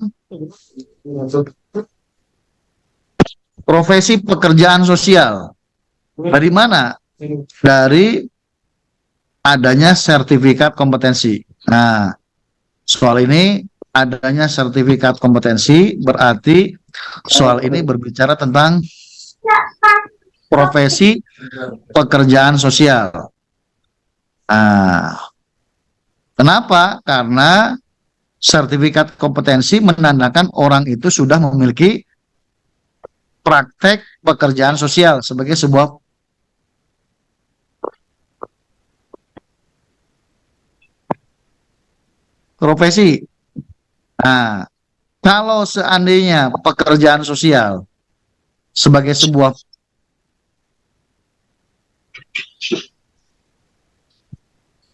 profesi pekerjaan sosial. Dari mana? Dari adanya sertifikat kompetensi. Nah, soal ini adanya sertifikat kompetensi berarti soal ini berbicara tentang profesi pekerjaan sosial. Nah, kenapa? Karena sertifikat kompetensi menandakan orang itu sudah memiliki praktek pekerjaan sosial sebagai sebuah profesi. Nah, kalau seandainya pekerjaan sosial sebagai sebuah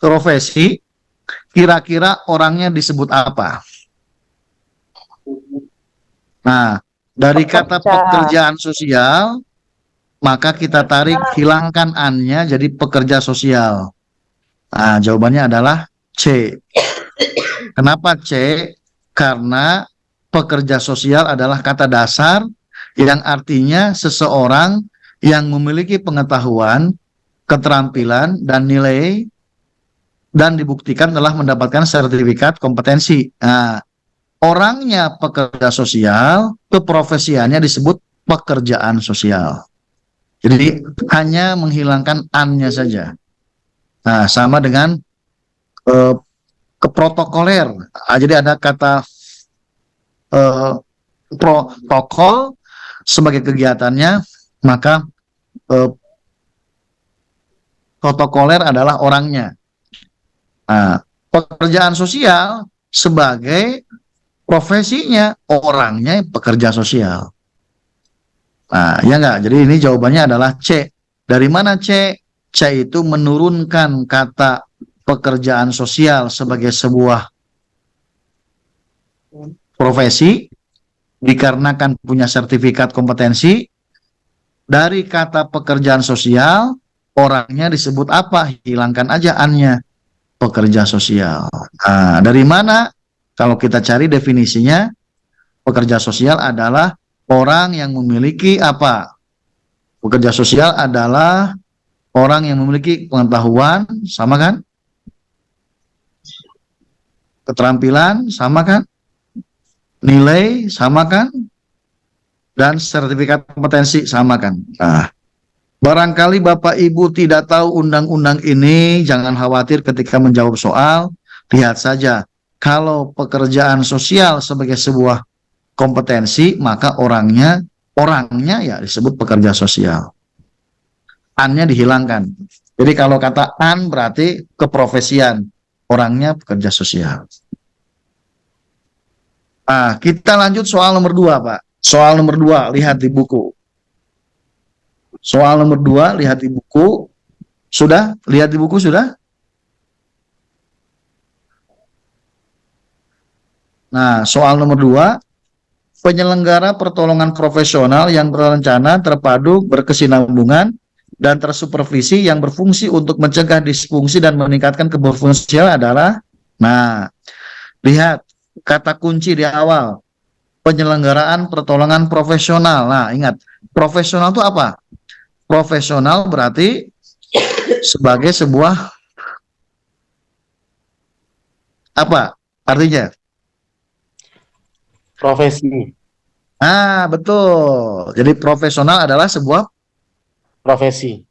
profesi, kira-kira orangnya disebut apa? Nah, dari kata pekerjaan sosial, maka kita tarik, hilangkan an-nya jadi pekerja sosial. Nah, jawabannya adalah C. Kenapa C? Karena pekerja sosial adalah kata dasar yang artinya seseorang yang memiliki pengetahuan, keterampilan, dan nilai dan dibuktikan telah mendapatkan sertifikat kompetensi. Nah, orangnya pekerja sosial, keprofesiannya disebut pekerjaan sosial. Jadi hanya menghilangkan an-nya saja. Nah, sama dengan keprotokoler. Jadi ada kata protokol sebagai kegiatannya, maka protokoler adalah orangnya. Nah, pekerjaan sosial sebagai profesinya, orangnya pekerja sosial. Nah, ya enggak? Jadi ini jawabannya adalah C. Dari mana C? C itu menurunkan kata pekerjaan sosial sebagai sebuah profesi dikarenakan punya sertifikat kompetensi. Dari kata pekerjaan sosial, orangnya disebut apa? Hilangkan aja an-nya, pekerja sosial. Nah, dari mana? Kalau kita cari definisinya, pekerja sosial adalah orang yang memiliki apa? Pekerja sosial adalah orang yang memiliki pengetahuan, sama kan? Keterampilan, sama kan? Nilai, sama kan? Dan sertifikat kompetensi, sama kan? Nah, barangkali Bapak Ibu tidak tahu undang-undang ini, jangan khawatir ketika menjawab soal. Lihat saja, kalau pekerjaan sosial sebagai sebuah kompetensi, maka orangnya ya disebut pekerja sosial. An-nya dihilangkan. Jadi kalau kata an berarti keprofesian, orangnya pekerja sosial. Nah, kita lanjut soal nomor 2, Pak. Soal nomor 2, lihat di buku. Soal nomor 2, lihat di buku. Sudah? Lihat di buku, sudah? Nah, soal nomor 2, penyelenggara pertolongan profesional yang berencana, terpadu, berkesinambungan, dan tersupervisi yang berfungsi untuk mencegah disfungsi dan meningkatkan keberfungsian adalah, nah, lihat kata kunci di awal. penyelenggaraan pertolongan profesional. Nah, ingat, profesional itu apa? Profesional berarti sebagai sebuah apa artinya? Profesi. Ah, betul. Jadi profesional adalah sebuah Profesi.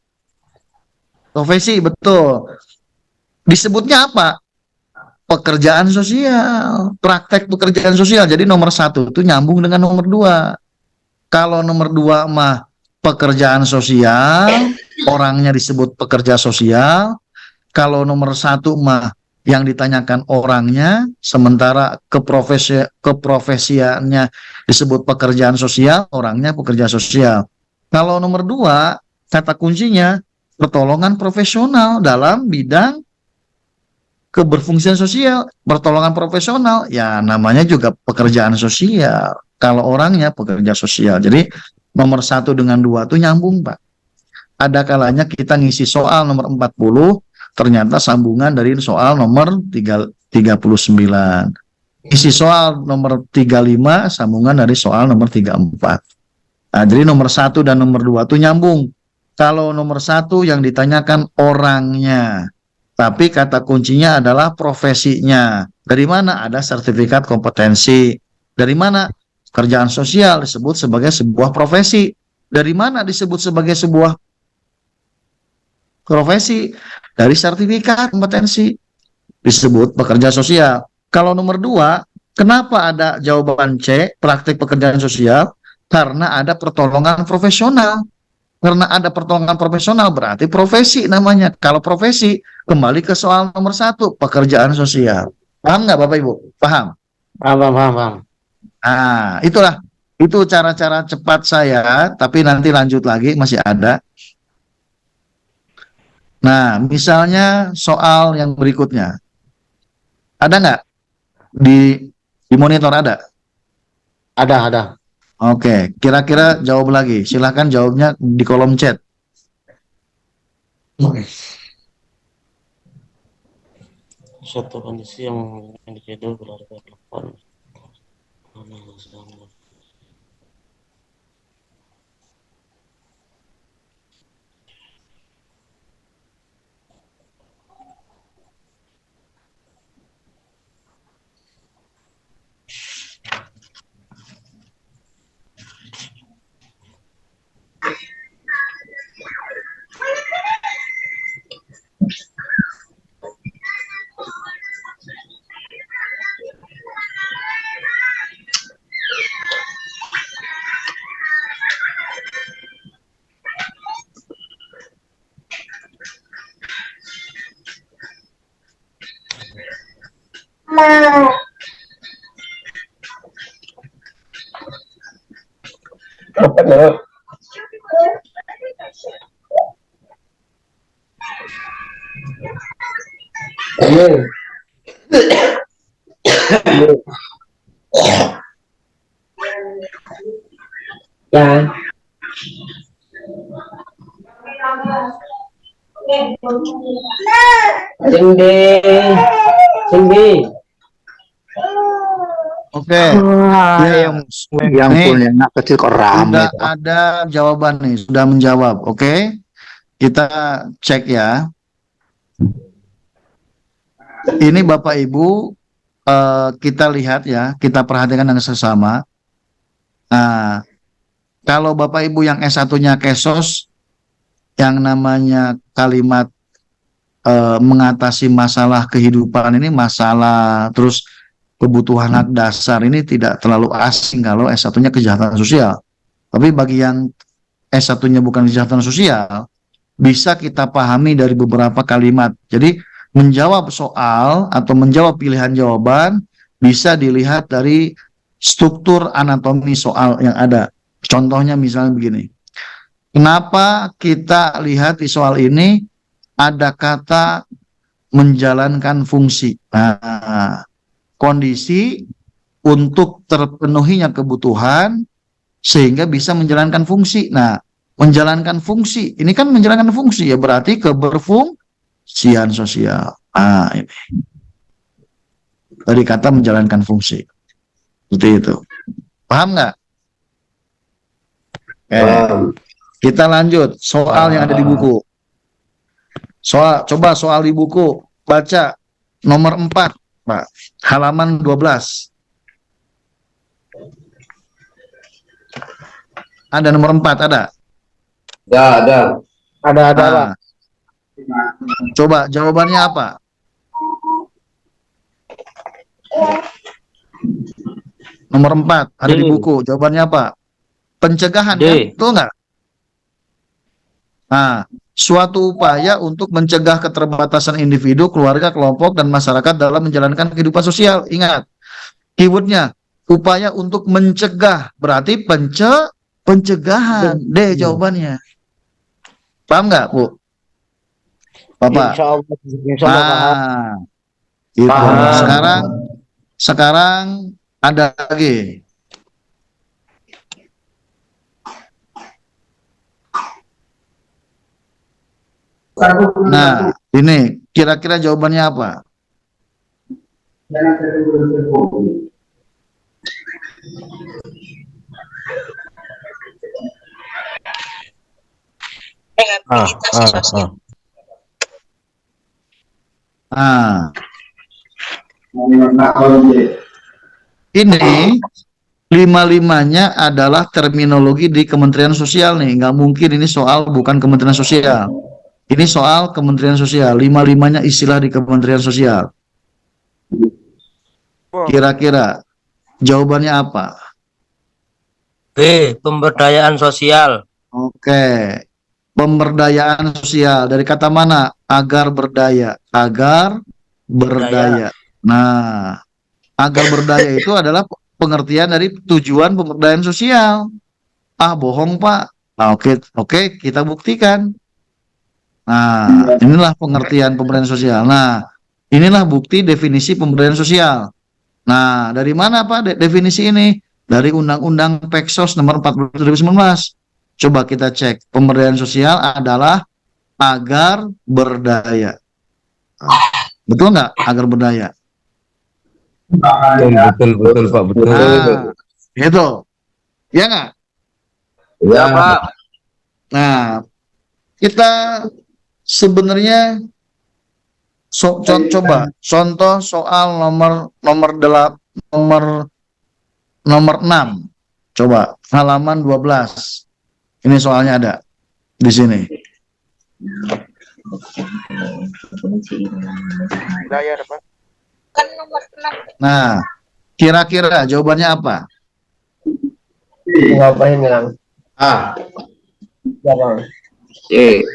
profesi, betul. Disebutnya apa? Pekerjaan sosial, praktek pekerjaan sosial. Jadi nomor satu itu nyambung dengan nomor dua. Kalau nomor dua mah pekerjaan sosial, orangnya disebut pekerja sosial. Kalau nomor satu mah yang ditanyakan orangnya, sementara keprofesiannya disebut pekerjaan sosial, orangnya pekerja sosial. Kalau nomor dua, kata kuncinya pertolongan profesional dalam bidang keberfungsian sosial. Pertolongan profesional ya namanya juga pekerjaan sosial, kalau orangnya pekerja sosial. Jadi nomor satu dengan dua tuh nyambung, Pak. Ada kalanya kita ngisi soal nomor 40 ternyata sambungan dari soal nomor 39. Isi soal nomor 35 sambungan dari soal nomor 34. Nah, jadi nomor satu dan nomor dua tuh nyambung. Kalau nomor satu yang ditanyakan orangnya, tapi kata kuncinya adalah profesinya. Dari mana? Ada sertifikat kompetensi. Dari mana? Pekerjaan sosial disebut sebagai sebuah profesi. Dari mana disebut sebagai sebuah profesi? Dari sertifikat kompetensi disebut pekerja sosial. Kalau nomor dua, kenapa ada jawaban C, praktik pekerjaan sosial? Karena ada pertolongan profesional. Karena ada pertolongan profesional berarti profesi namanya. Kalau profesi, kembali ke soal nomor satu, pekerjaan sosial. Paham nggak Bapak Ibu? Paham? Paham. Nah, itulah. Itu cara-cara cepat saya, tapi nanti lanjut lagi, masih ada. Nah, misalnya soal yang berikutnya. Ada nggak? Di monitor ada? Ada. Oke, kira-kira jawab lagi. Silahkan jawabnya di kolom chat. Suatu kondisi yang individu berada telepon. Oke. Yang punya anak kecil kok rame. Sudah ada jawaban nih, sudah menjawab. Oke. Kita cek ya. Ini Bapak Ibu, kita lihat ya, kita perhatikan dengan sesama. Nah, kalau Bapak Ibu yang S1-nya Kesos, yang namanya kalimat mengatasi masalah kehidupan ini, masalah terus kebutuhan hak dasar ini tidak terlalu asing kalau S1-nya kejahatan sosial. Tapi bagi yang S1-nya bukan kejahatan sosial, bisa kita pahami dari beberapa kalimat. Jadi menjawab soal atau menjawab pilihan jawaban bisa dilihat dari struktur anatomi soal yang ada. Contohnya misalnya begini. Kenapa kita lihat di soal ini ada kata menjalankan fungsi? Nah, kondisi untuk terpenuhinya kebutuhan sehingga bisa menjalankan fungsi. Nah, menjalankan fungsi, ini kan menjalankan fungsi ya, berarti keberfungsian sosial. Nah, ini. Dari kata menjalankan fungsi. Seperti itu. Paham nggak? Kita lanjut soal yang ada di buku. Coba soal di buku, baca nomor 4, Pak, halaman 12. Ada nomor 4, ada? Ada, Nah, coba jawabannya apa? Nomor 4 ada di buku. Jawabannya apa? Pencegahan, D. kan? Betul nggak? Nah, suatu upaya untuk mencegah keterbatasan individu, keluarga, kelompok, dan masyarakat dalam menjalankan kehidupan sosial. Ingat, keywordnya upaya untuk mencegah, berarti pencegahan. D jawabannya. Paham nggak, Bu? Bapak? insya Allah paham. Itu. Paham. Sekarang ada lagi. Nah, ini kira-kira jawabannya apa? Nah, ini lima-limanya adalah terminologi di Kementerian Sosial nih. Nggak mungkin ini soal bukan Kementerian Sosial. Ini soal Kementerian Sosial. Lima-limanya istilah di Kementerian Sosial. Kira-kira jawabannya apa? B. Pemberdayaan sosial. Oke. Pemberdayaan sosial. Dari kata mana? Agar berdaya. Agar berdaya. Nah, agar berdaya itu adalah pengertian dari tujuan pemberdayaan sosial. Ah, bohong, Pak. Nah, oke, kita buktikan. Nah, inilah pengertian pemberdayaan sosial. Nah, inilah bukti definisi pemberdayaan sosial. Nah, dari mana, Pak, definisi ini? Dari Undang-Undang Peksos nomor 14 2019. Coba kita cek. Pemberdayaan sosial adalah agar berdaya. Betul nggak? Agar berdaya. Betul Pak, betul. Nah, itu. Ya nggak? Ya Pak. Nah, kita sebenarnya coba contoh soal nomor 6. Coba halaman 12. Ini soalnya ada di sini. Nah, kira-kira jawabannya apa? Ngapain bilang? A. C.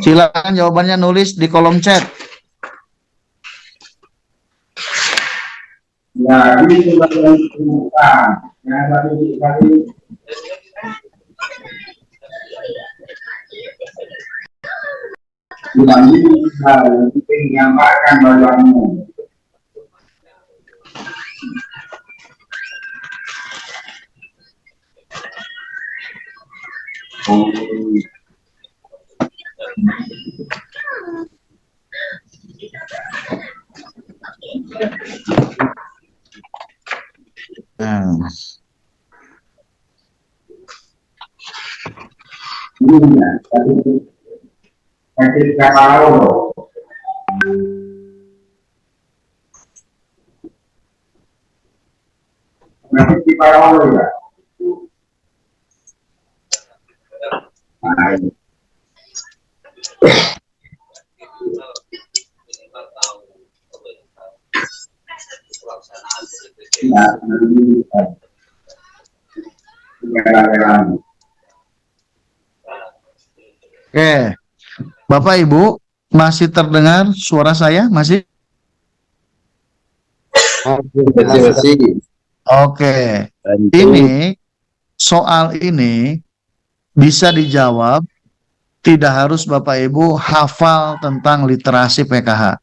Silakan jawabannya nulis di kolom chat. Nah. Oke, Bapak Ibu, masih terdengar suara saya? Masih? Oke, ini soal ini bisa dijawab, tidak harus Bapak Ibu hafal tentang literasi PKH.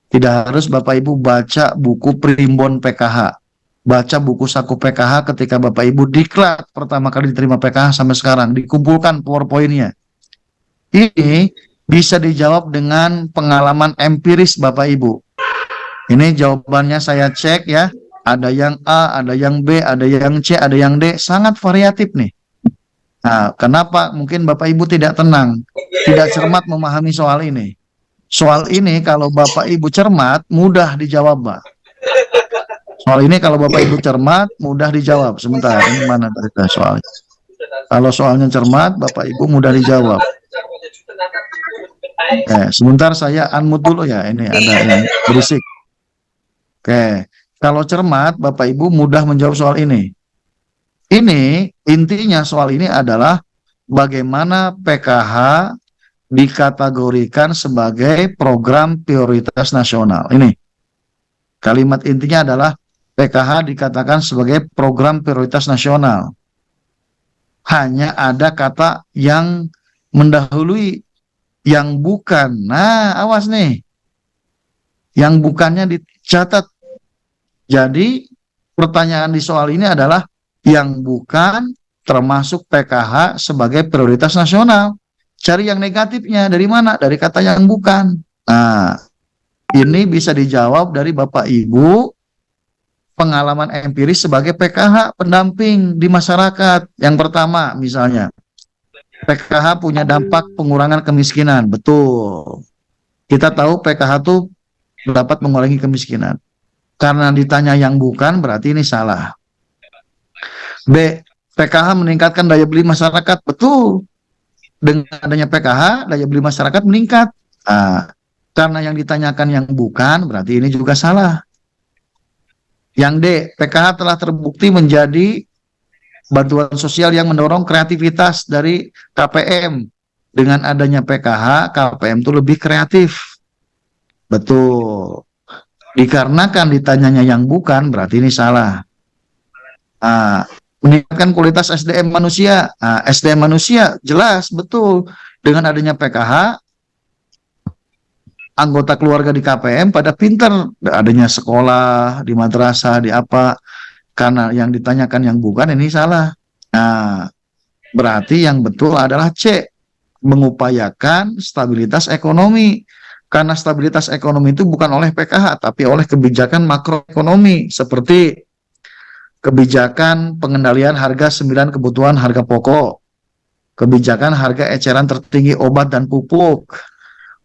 Tidak harus Bapak Ibu baca buku primbon PKH. Baca buku saku PKH ketika Bapak Ibu diklat pertama kali diterima PKH sampai sekarang. Dikumpulkan PowerPoint-nya. Ini bisa dijawab dengan pengalaman empiris Bapak Ibu. Ini jawabannya saya cek ya. ada yang A, ada yang B, ada yang C, ada yang D, sangat variatif nih. Nah, kenapa mungkin Bapak Ibu tidak tenang, tidak cermat memahami soal ini? Soal ini kalau Bapak Ibu cermat, mudah dijawab, Pak. Soal ini kalau Bapak Ibu cermat, mudah dijawab. Sebentar, ini mana tadi soalnya? Kalau soalnya cermat, Bapak Ibu mudah dijawab. Sebentar saya unmute dulu ya, ini ada yang berisik. Oke, kalau cermat, Bapak Ibu mudah menjawab soal ini. Ini, intinya soal ini adalah bagaimana PKH dikategorikan sebagai program prioritas nasional. Ini, kalimat intinya adalah PKH dikatakan sebagai program prioritas nasional. Hanya ada kata yang mendahului, yang bukan. Nah, awas nih. Yang bukannya dicatat. Jadi, pertanyaan di soal ini adalah yang bukan termasuk PKH sebagai prioritas nasional. Cari yang negatifnya dari mana? Dari kata yang bukan. Nah, ini bisa dijawab dari Bapak Ibu pengalaman empiris sebagai PKH pendamping di masyarakat. Yang pertama misalnya, PKH punya dampak pengurangan kemiskinan. Betul. Kita tahu PKH itu dapat mengurangi kemiskinan. Karena ditanya yang bukan, berarti ini salah. B, PKH meningkatkan daya beli masyarakat. Betul. Dengan adanya PKH, daya beli masyarakat meningkat. Nah, karena yang ditanyakan yang bukan, berarti ini juga salah. Yang D, PKH telah terbukti menjadi bantuan sosial yang mendorong kreativitas dari KPM. Dengan adanya PKH, KPM itu lebih kreatif. Betul. Dikarenakan ditanyanya yang bukan, berarti ini salah. Meningkatkan kualitas SDM manusia. SDM manusia, jelas, betul. Dengan adanya PKH, anggota keluarga di KPM pada pinter. Adanya sekolah, di madrasah, di apa. Karena yang ditanyakan yang bukan, ini salah. Nah, berarti yang betul adalah C. Mengupayakan stabilitas ekonomi. Karena stabilitas ekonomi itu bukan oleh PKH, tapi oleh kebijakan makroekonomi. Seperti kebijakan pengendalian harga 9 kebutuhan harga pokok. Kebijakan harga eceran tertinggi obat dan pupuk.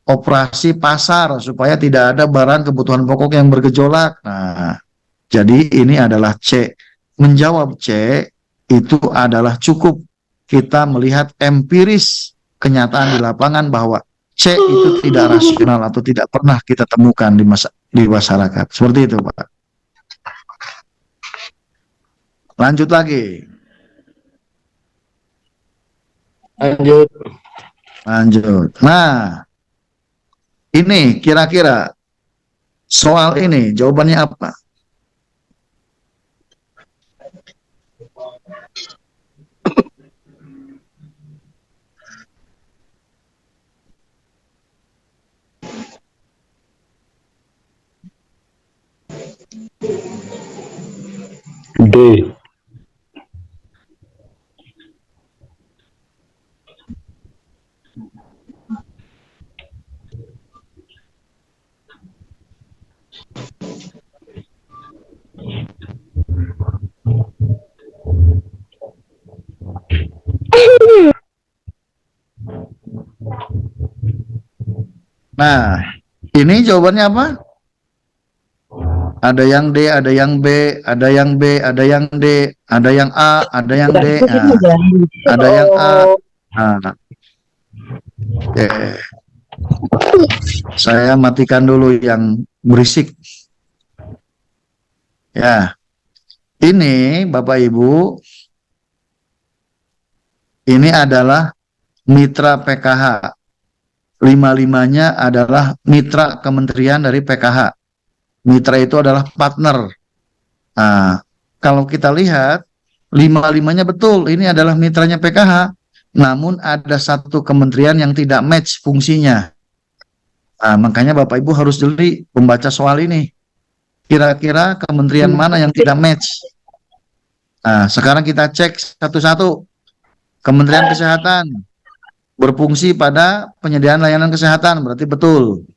Operasi pasar supaya tidak ada barang kebutuhan pokok yang bergejolak. Nah, jadi ini adalah C. Menjawab C itu adalah cukup. Kita melihat empiris kenyataan di lapangan bahwa C itu tidak rasional atau tidak pernah kita temukan di masyarakat. Seperti itu, Pak. Lanjut lagi. Lanjut. Nah, ini kira-kira soal ini jawabannya apa? D. Nah, ini jawabannya apa? Ada yang D, ada yang B, ada yang B, ada yang D, ada yang A, ada yang D, ada yang A. Nah, oke. Saya matikan dulu yang berisik. Ya, ini Bapak Ibu, ini adalah mitra PKH. 5-5-nya adalah mitra kementerian dari PKH. Mitra itu adalah partner. Nah, kalau kita lihat 5-5-nya betul, ini adalah mitranya PKH. Namun ada satu kementerian yang tidak match fungsinya. Nah, makanya Bapak Ibu harus jeli membaca soal ini. Kira-kira kementerian mana yang tidak match? Nah, sekarang kita cek satu-satu. Kementerian Kesehatan berfungsi pada penyediaan layanan kesehatan, berarti betul.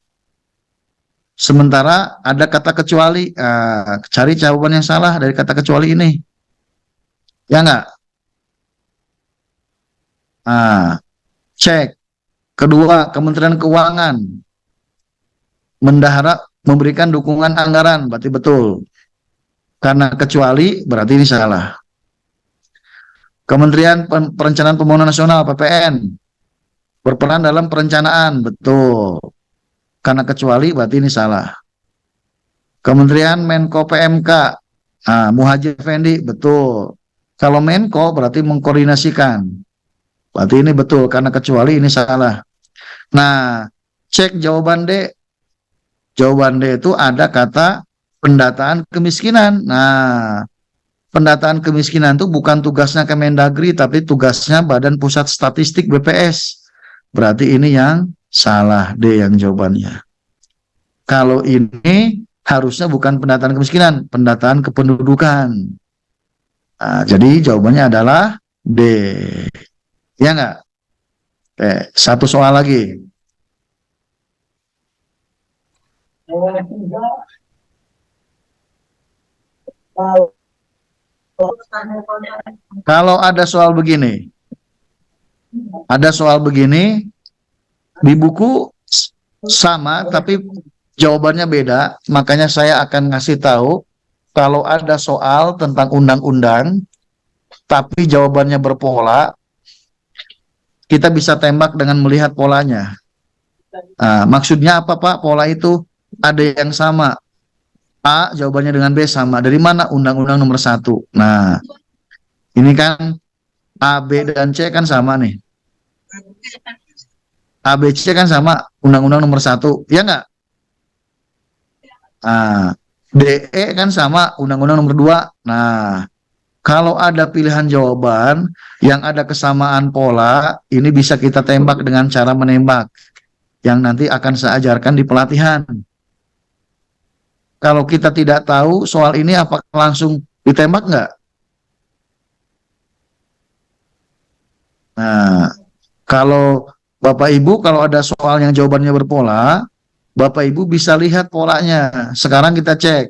Sementara ada kata kecuali. Cari jawaban yang salah dari kata kecuali ini. Ya nggak? Cek. Kedua, Kementerian Keuangan mendahara memberikan dukungan anggaran, berarti betul. Karena kecuali, berarti ini salah. Kementerian Perencanaan Pembangunan Nasional (PPN) berperan dalam perencanaan, betul. Karena kecuali, berarti ini salah. Kementerian Menko PMK, Muhadjir Effendi, betul. Kalau Menko berarti mengkoordinasikan, berarti ini betul. Karena kecuali, ini salah. Nah, cek jawaban D. Jawaban D itu ada kata pendataan kemiskinan. Nah, pendataan kemiskinan itu bukan tugasnya Kemendagri, tapi tugasnya Badan Pusat Statistik BPS. Berarti ini yang salah, D yang jawabannya. Kalau ini harusnya bukan pendataan kemiskinan, pendataan kependudukan. Nah, jadi jawabannya adalah D. Ya nggak? Satu soal lagi. Kalau ada soal begini, di buku sama tapi jawabannya beda, makanya saya akan ngasih tahu kalau ada soal tentang undang-undang tapi jawabannya berpola, kita bisa tembak dengan melihat polanya. Maksudnya apa Pak? Pola itu ada yang sama. A jawabannya dengan B sama. Dari mana? Undang-Undang nomor 1. Nah, ini kan A, B, dan C kan sama nih. A, B, C kan sama. Undang-Undang nomor 1. Ya nggak? D, E kan sama. Undang-Undang nomor 2. Nah, kalau ada pilihan jawaban yang ada kesamaan pola, ini bisa kita tembak dengan cara menembak. Yang nanti akan saya ajarkan di pelatihan. Kalau kita tidak tahu soal ini apakah langsung ditembak nggak? Nah, kalau Bapak Ibu kalau ada soal yang jawabannya berpola, Bapak Ibu bisa lihat polanya. Sekarang kita cek.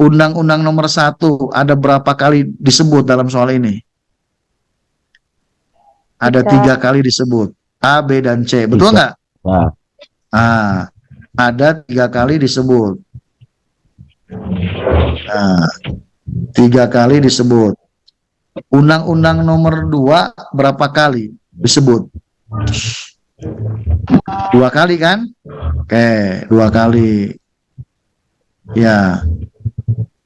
Undang-Undang nomor 1 ada berapa kali disebut dalam soal ini? Ada 3 kali disebut. A, B, dan C. Betul nggak? Ada 3 kali disebut. 3 kali disebut. Undang-Undang nomor 2 berapa kali disebut? 2 kali kan? Oke, 2 kali. Ya.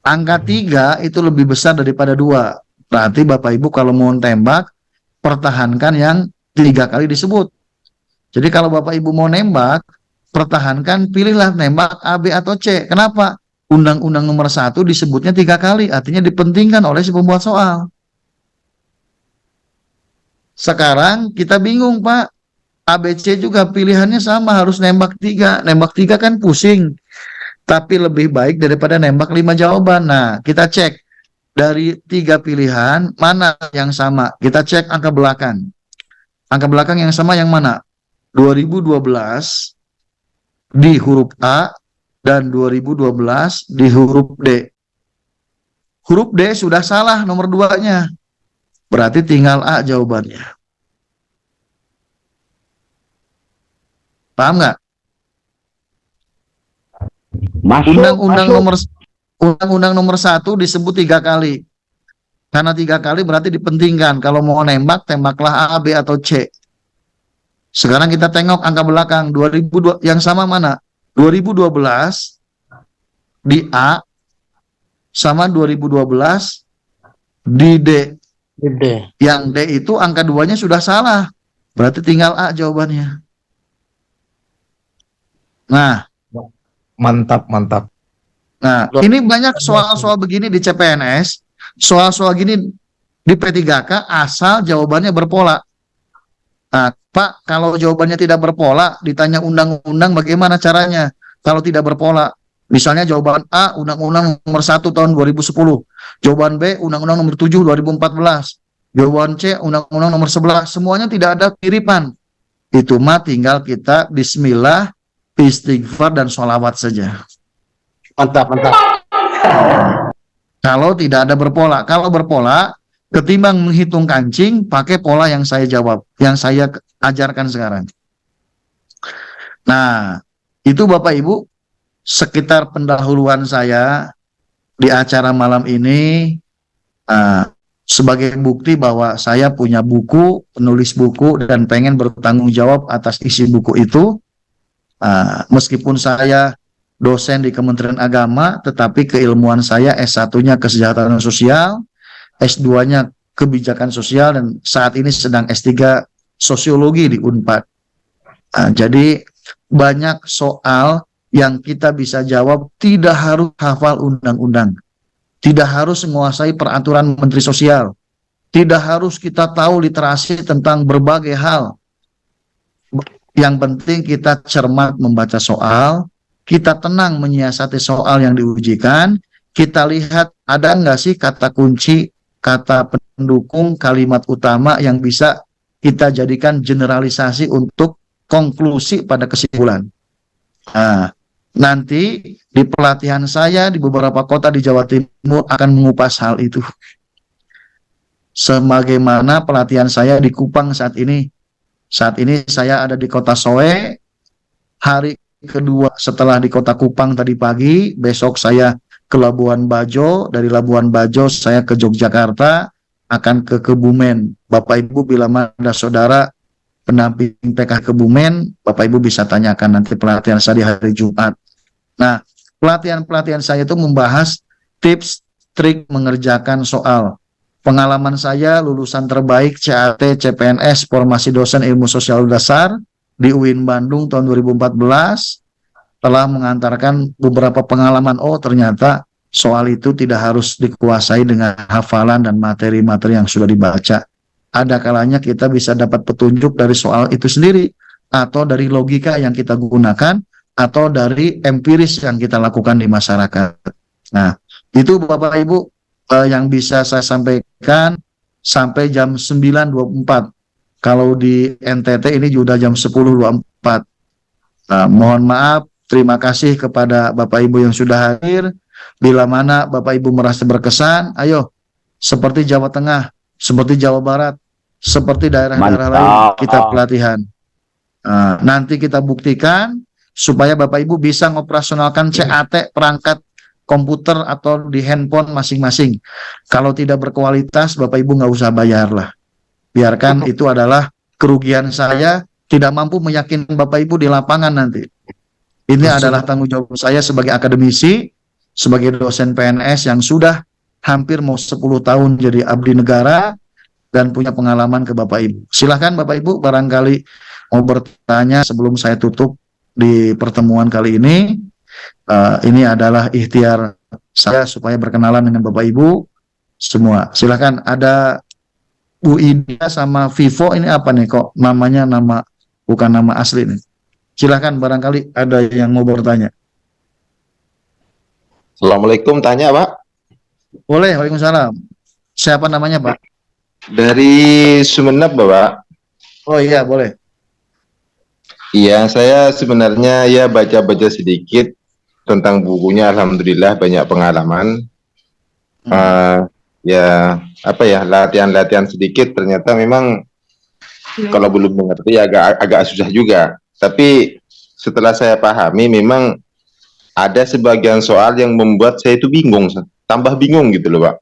Angka 3 itu lebih besar daripada 2. Berarti Bapak Ibu kalau mau tembak, pertahankan yang 3 kali disebut. Jadi kalau Bapak Ibu mau nembak, pertahankan, pilihlah nembak A, B, atau C. Kenapa? Undang-Undang nomor 1 disebutnya 3 kali, artinya dipentingkan oleh si pembuat soal. Sekarang kita bingung Pak, A, B, C juga pilihannya sama, harus nembak 3. Nembak 3 kan pusing, tapi lebih baik daripada nembak 5 jawaban. Nah, kita cek dari 3 pilihan, mana yang sama? Kita cek angka belakang. Angka belakang yang sama yang mana? 2012 di huruf A dan 2012 di huruf D. Huruf D sudah salah nomor 2-nya. Berarti tinggal A jawabannya. Paham nggak? Undang-Undang nomor 1 disebut 3 kali. Karena 3 kali berarti dipentingkan. Kalau mau nembak, tembaklah A, B, atau C. Sekarang kita tengok angka belakang 2002 yang sama mana? 2012 di A sama 2012 di D. Yang D itu angka 2-nya sudah salah. Berarti tinggal A jawabannya. Nah, Mantap. Nah, ini banyak soal-soal begini di CPNS, soal-soal gini di P3K asal jawabannya berpola. Nah, Pak, kalau jawabannya tidak berpola, ditanya undang-undang bagaimana caranya? Kalau tidak berpola, misalnya jawaban A, Undang-Undang nomor 1 tahun 2010. Jawaban B, Undang-Undang nomor 7 2014. Jawaban C, Undang-Undang nomor 11. Semuanya tidak ada kiripan. Itu mah tinggal kita bismillah, istighfar dan sholawat saja. Mantap, mantap. Kalau tidak ada berpola, kalau berpola, ketimbang menghitung kancing, pakai pola yang saya jawab, yang saya ajarkan sekarang. Nah, itu Bapak Ibu, sekitar pendahuluan saya di acara malam ini, sebagai bukti bahwa saya punya buku, penulis buku, dan pengen bertanggung jawab atas isi buku itu. Meskipun saya dosen di Kementerian Agama, tetapi keilmuan saya S1-nya Kesejahteraan Sosial, S2-nya Kebijakan Sosial, dan saat ini sedang S3 Sosiologi di Unpad. Jadi banyak soal yang kita bisa jawab, tidak harus hafal undang-undang, tidak harus menguasai peraturan Menteri Sosial, tidak harus kita tahu literasi tentang berbagai hal. Yang penting kita cermat membaca soal, kita tenang menyiasati soal yang diujikan, kita lihat ada nggak sih kata kunci, kata pendukung, kalimat utama yang bisa kita jadikan generalisasi untuk konklusi pada kesimpulan. Nanti di pelatihan saya di beberapa kota di Jawa Timur akan mengupas hal itu. Sebagaimana pelatihan saya di Kupang saat ini. Saat ini saya ada di Kota Soe, hari kedua setelah di Kota Kupang tadi pagi, besok saya ke Labuan Bajo, dari Labuan Bajo saya ke Yogyakarta, akan ke Kebumen. Bapak Ibu bila ada saudara pendamping PK Kebumen, Bapak Ibu bisa tanyakan nanti pelatihan saya di hari Jumat. Nah, pelatihan-pelatihan saya itu membahas tips, trik mengerjakan soal. Pengalaman saya lulusan terbaik CAT, CPNS, formasi dosen ilmu sosial dasar di UIN Bandung tahun 2014, telah mengantarkan beberapa pengalaman. Oh, ternyata soal itu tidak harus dikuasai dengan hafalan dan materi-materi yang sudah dibaca. Ada kalanya kita bisa dapat petunjuk dari soal itu sendiri, atau dari logika yang kita gunakan, atau dari empiris yang kita lakukan di masyarakat. Nah, itu Bapak Ibu yang bisa saya sampaikan sampai jam 9.24. Kalau di NTT ini sudah jam 10.24. Nah, mohon maaf, terima kasih kepada Bapak Ibu yang sudah hadir. Bila mana Bapak Ibu merasa berkesan, ayo, seperti Jawa Tengah, seperti Jawa Barat, seperti daerah-daerah lain, kita pelatihan. Nanti kita buktikan supaya Bapak Ibu bisa mengoperasionalkan CAT perangkat komputer atau di handphone masing-masing. Kalau tidak berkualitas, Bapak Ibu nggak usah bayar lah. Biarkan itu adalah kerugian saya, tidak mampu meyakinkan Bapak Ibu di lapangan nanti. Ini adalah tanggung jawab saya sebagai akademisi, sebagai dosen PNS yang sudah hampir mau 10 tahun jadi abdi negara dan punya pengalaman ke Bapak Ibu. Silahkan Bapak Ibu barangkali mau bertanya sebelum saya tutup di pertemuan kali ini. Ini adalah ikhtiar saya supaya berkenalan dengan Bapak Ibu semua. Silahkan, ada Bu Ida sama Vivo, ini apa nih kok namanya nama bukan nama asli nih. Silahkan barangkali ada yang mau bertanya. Assalamualaikum, tanya Pak. Boleh, waalaikumsalam. Siapa namanya Pak? Dari Sumeneb Bapak. Oh iya, boleh. Iya, saya sebenarnya ya baca-baca sedikit tentang bukunya, alhamdulillah banyak pengalaman. Ya apa ya, latihan-latihan sedikit, ternyata memang kalau belum mengerti agak susah juga. Tapi setelah saya pahami, memang ada sebagian soal yang membuat saya itu bingung, tambah bingung gitu loh Pak.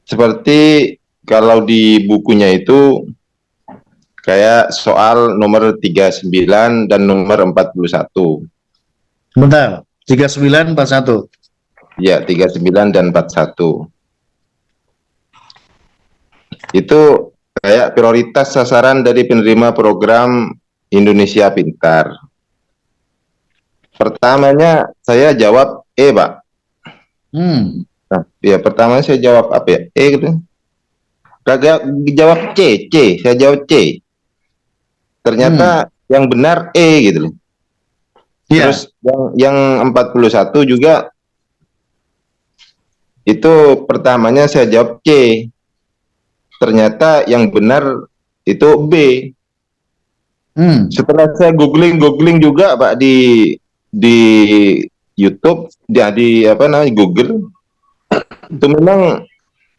Seperti kalau di bukunya itu kayak soal nomor 39 dan nomor 41. Bentar, 39, 41. Ya, 39 dan 41. Itu kayak prioritas sasaran dari penerima program Indonesia Pintar. Pertamanya saya jawab E, Pak. Nah, ya pertama saya jawab apa ya? E gitu. Kagak jawab C, saya jawab C. Ternyata yang benar E gitu loh. Terus yang 41 juga itu pertamanya saya jawab C. Ternyata yang benar itu B. Setelah saya googling juga Pak di YouTube, di apa namanya Google, itu memang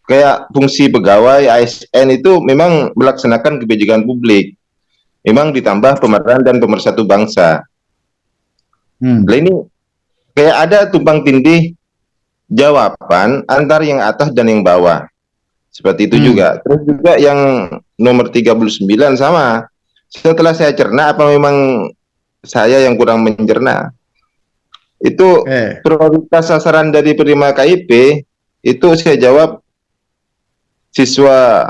kayak fungsi pegawai ASN itu memang melaksanakan kebijakan publik, memang ditambah pemeran dan pemersatu bangsa. Nah, ini kayak ada tumpang tindih jawaban antar yang atas dan yang bawah. Seperti itu juga. Terus juga yang nomor 39 sama. Setelah saya cerna, apa memang saya yang kurang mencerna? Itu prioritas sasaran dari penerima KIP, itu saya jawab siswa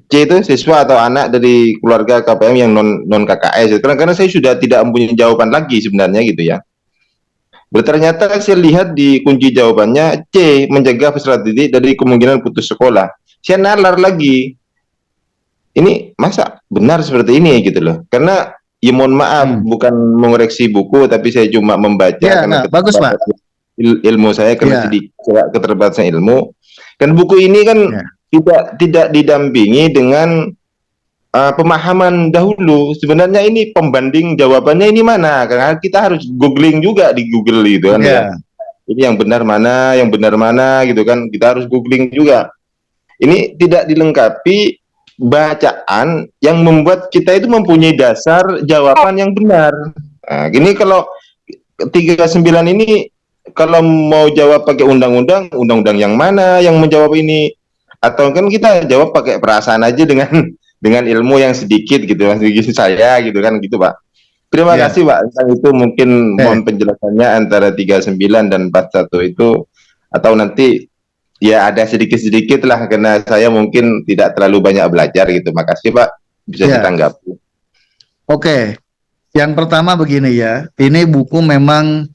C itu siswa atau anak dari keluarga KPM yang non KKS. Karena saya sudah tidak mempunyai jawaban lagi sebenarnya gitu ya. Ternyata saya lihat di kunci jawabannya C, menjaga peserta didik dari kemungkinan putus sekolah. Saya nalar lagi, ini masa benar seperti ini gitu loh. Karena ya mohon maaf, bukan mengoreksi buku, tapi saya cuma membaca karena bagus Pak. Ilmu saya karena sedikit keterbatasan ilmu. Dan buku ini kan tidak didampingi dengan pemahaman dahulu. Sebenarnya ini pembanding jawabannya ini mana? Karena kita harus googling juga di Google gitu kan. Ini yang benar mana gitu kan. Kita harus googling juga. Ini tidak dilengkapi bacaan yang membuat kita itu mempunyai dasar jawaban yang benar. Nah, ini kalau 39 ini kalau mau jawab pakai undang-undang yang mana yang menjawab ini? Atau kan kita jawab pakai perasaan aja dengan ilmu yang sedikit gitu, sedikit saya gitu kan gitu Pak. Terima kasih Pak. Itu mungkin mohon penjelasannya antara 39 dan 41 itu, atau nanti ya ada sedikit-sedikit lah karena saya mungkin tidak terlalu banyak belajar gitu. Makasih Pak, bisa ditanggapi. Oke. Yang pertama begini ya, ini buku memang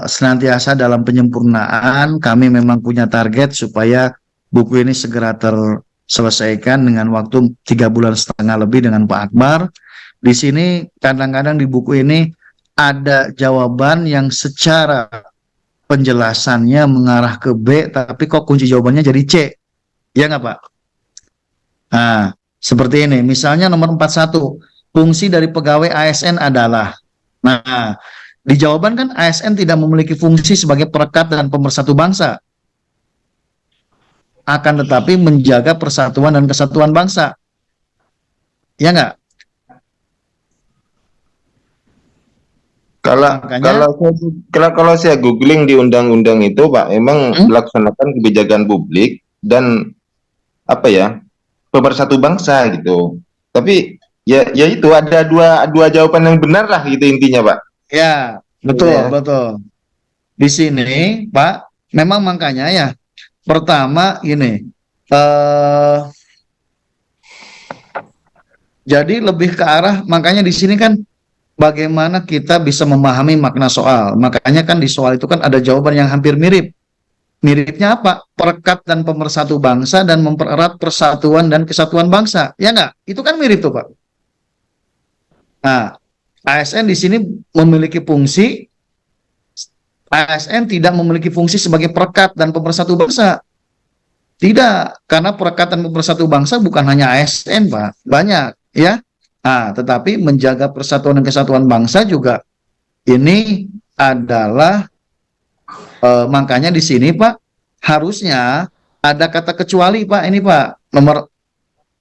senantiasa dalam penyempurnaan. Kami memang punya target supaya buku ini segera terselesaikan dengan waktu 3,5 bulan lebih dengan Pak Akbar. Di sini kadang-kadang di buku ini ada jawaban yang secara penjelasannya mengarah ke B, tapi kok kunci jawabannya jadi C. Ya nggak Pak? Nah, seperti ini. Misalnya nomor 41, fungsi dari pegawai ASN adalah. Nah, di jawaban kan ASN tidak memiliki fungsi sebagai perekat dan pemersatu bangsa. Akan tetapi menjaga persatuan dan kesatuan bangsa. Ya nggak? Kalau saya googling di undang-undang itu Pak, memang melaksanakan kebijakan publik dan apa ya, pemersatu bangsa gitu. Tapi ya itu ada dua jawaban yang benar lah gitu intinya Pak. Ya, betul. Di sini Pak, memang makanya ya, pertama ini jadi lebih ke arah, makanya di sini kan bagaimana kita bisa memahami makna soal. Makanya kan di soal itu kan ada jawaban yang hampir mirip. Miripnya apa? Perekat dan pemersatu bangsa dan mempererat persatuan dan kesatuan bangsa. Ya nggak? Itu kan mirip tuh Pak. Nah, ASN di sini memiliki fungsi, ASN tidak memiliki fungsi sebagai perekat dan pemersatu bangsa. Tidak, karena perekat dan pemersatu bangsa bukan hanya ASN Pak, banyak ya. Nah, tetapi menjaga persatuan dan kesatuan bangsa juga ini adalah makanya di sini Pak harusnya ada kata kecuali Pak, ini Pak nomor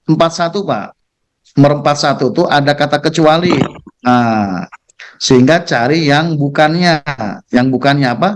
41 Pak, nomor 41 tuh ada kata kecuali. Nah, sehingga cari yang bukannya apa?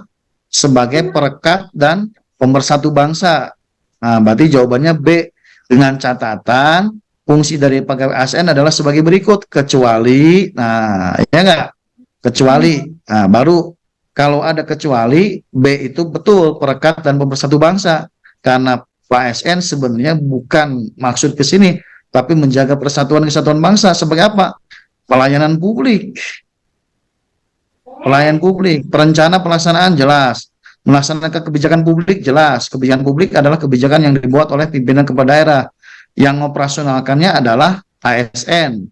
Sebagai perekat dan pemersatu bangsa. Nah, berarti jawabannya B, dengan catatan fungsi dari pegawai ASN adalah sebagai berikut, kecuali, nah ya enggak, kecuali, nah baru kalau ada kecuali, B itu betul perekat dan pemersatu bangsa, karena ASN sebenarnya bukan maksud ke sini, tapi menjaga persatuan kesatuan bangsa sebagai apa? Pelayanan publik, perencana pelaksanaan jelas, melaksanakan kebijakan publik jelas, kebijakan publik adalah kebijakan yang dibuat oleh pimpinan kepala daerah, yang operasionalkannya adalah ASN.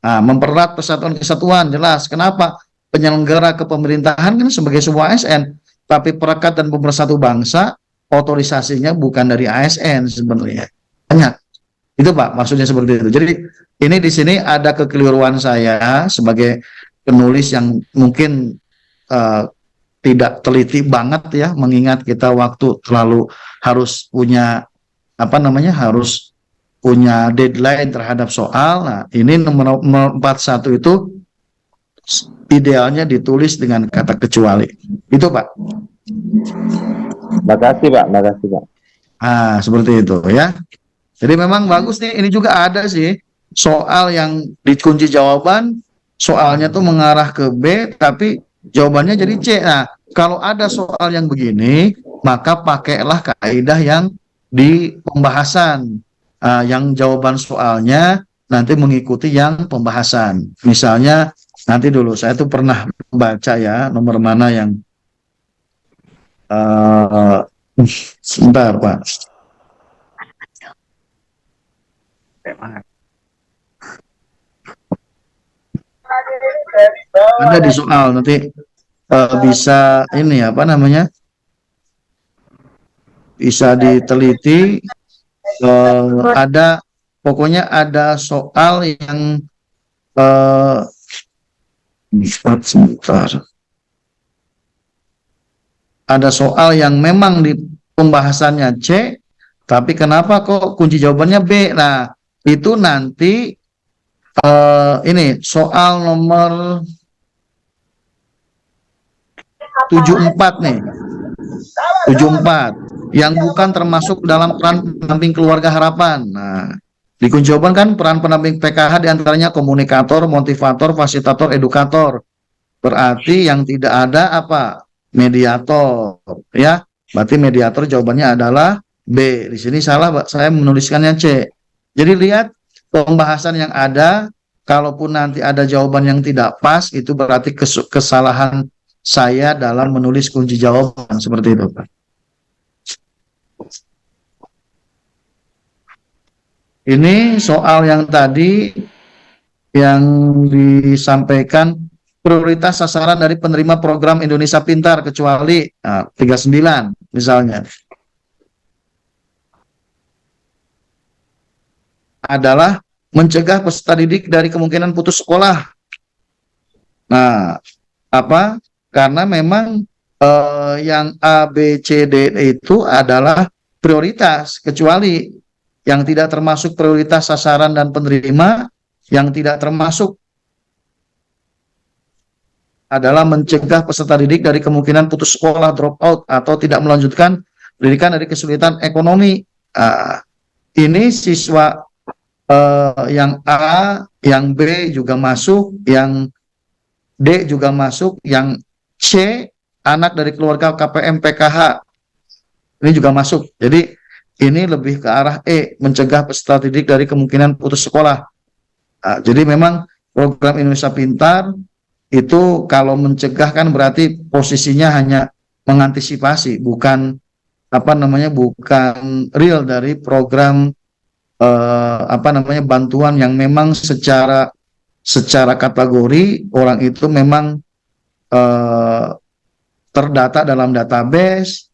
Nah, mempererat persatuan kesatuan jelas. Kenapa? Penyelenggara kepemerintahan kan sebagai sebuah ASN, tapi perekat dan pemersatu bangsa otorisasinya bukan dari ASN sebenarnya. Banyak. Itu Pak, maksudnya seperti itu. Jadi ini di sini ada kekeliruan saya sebagai penulis yang mungkin tidak teliti banget ya, mengingat kita waktu terlalu harus punya harus punya deadline terhadap soal. Nah, ini nomor 41 itu idealnya ditulis dengan kata kecuali. Itu Pak. Makasih Pak, makasih Pak. Seperti itu ya. Jadi memang bagus nih, ini juga ada sih soal yang dikunci jawaban, soalnya tuh mengarah ke B, tapi jawabannya jadi C. Nah, kalau ada soal yang begini, maka pakailah kaidah yang di pembahasan, yang jawaban soalnya nanti mengikuti yang pembahasan. Misalnya, nanti dulu, saya tuh pernah baca ya, nomor mana yang, sebentar Pak. Ada di soal nanti bisa ini bisa diteliti, ada pokoknya ada soal yang sebentar, ada soal yang memang di pembahasannya C, tapi kenapa kok kunci jawabannya B. Nah, itu nanti ini soal nomor 74 nih. 74 yang bukan termasuk dalam peran pendamping keluarga harapan. Nah, di kunci jawaban kan peran pendamping PKH diantaranya komunikator, motivator, fasilitator, edukator. Berarti yang tidak ada apa? Mediator, ya. Berarti mediator jawabannya adalah B. Di sini salah, saya menuliskannya C. Jadi lihat pembahasan yang ada, kalaupun nanti ada jawaban yang tidak pas, itu berarti kesalahan saya dalam menulis kunci jawaban, seperti itu Pak. Ini soal yang tadi yang disampaikan prioritas sasaran dari penerima program Indonesia Pintar kecuali 39 misalnya adalah mencegah peserta didik dari kemungkinan putus sekolah. Nah, apa? Karena memang yang A, B, C, D itu adalah prioritas, kecuali yang tidak termasuk prioritas sasaran dan penerima, yang tidak termasuk adalah mencegah peserta didik dari kemungkinan putus sekolah, drop out, atau tidak melanjutkan pendidikan dari kesulitan ekonomi. Ini siswa yang A, yang B juga masuk, yang D juga masuk, yang C, anak dari keluarga KPM PKH, ini juga masuk. Jadi ini lebih ke arah E, mencegah peserta didik dari kemungkinan putus sekolah. Jadi memang program Indonesia Pintar itu kalau mencegah kan berarti posisinya hanya mengantisipasi, bukan bukan real dari program bantuan yang memang secara kategori orang itu memang terdata dalam database,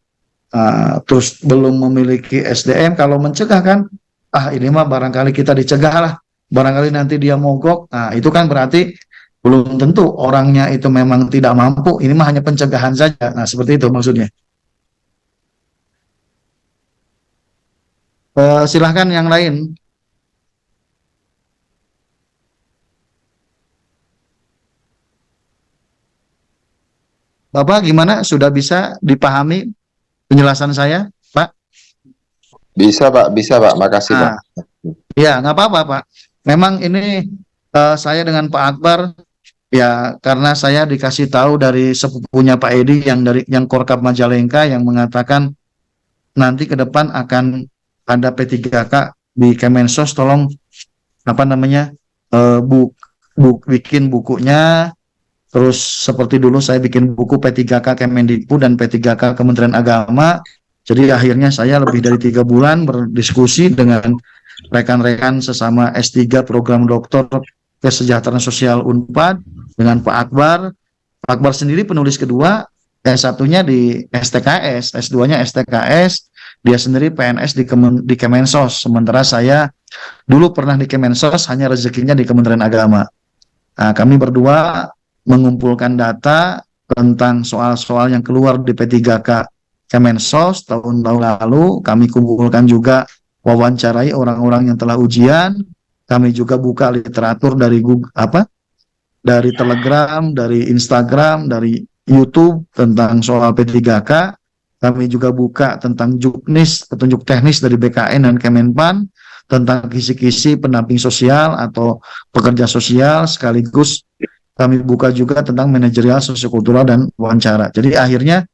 terus belum memiliki SDM. Kalau mencegah kan, ini mah barangkali kita dicegah lah, barangkali nanti dia mogok. Nah, itu kan berarti belum tentu orangnya itu memang tidak mampu, ini mah hanya pencegahan saja. Nah, seperti itu maksudnya. Silahkan yang lain. Bapak gimana? Sudah bisa dipahami penjelasan saya, Pak? Bisa Pak, makasih Pak. Ya, nggak apa-apa Pak. Memang ini saya dengan Pak Akbar, ya karena saya dikasih tahu dari sepupunya Pak Edi yang Korkap Majalengka yang mengatakan nanti ke depan akan ada P3K di Kemensos, tolong bikin bukunya. Terus seperti dulu saya bikin buku P3K Kemendikbud dan P3K Kementerian Agama. Jadi akhirnya saya lebih dari 3 bulan berdiskusi dengan rekan-rekan sesama S3 program doktor kesejahteraan sosial Unpad dengan Pak Akbar. Pak Akbar sendiri penulis kedua, S1-nya di STKS, S2-nya STKS, Dia sendiri PNS di Kemensos, sementara saya dulu pernah di Kemensos, hanya rezekinya di Kementerian Agama. Nah, kami berdua mengumpulkan data tentang soal-soal yang keluar di P3K Kemensos tahun-tahun lalu. Kami kumpulkan juga wawancarai orang-orang yang telah ujian. Kami juga buka literatur dari Google, dari Telegram, dari Instagram, dari YouTube tentang soal P3K. Kami juga buka tentang juknis, petunjuk teknis dari BKN dan Kemenpan, tentang kisi-kisi pendamping sosial atau pekerja sosial, sekaligus kami buka juga tentang manajerial, sosiokultural, dan wawancara. Jadi akhirnya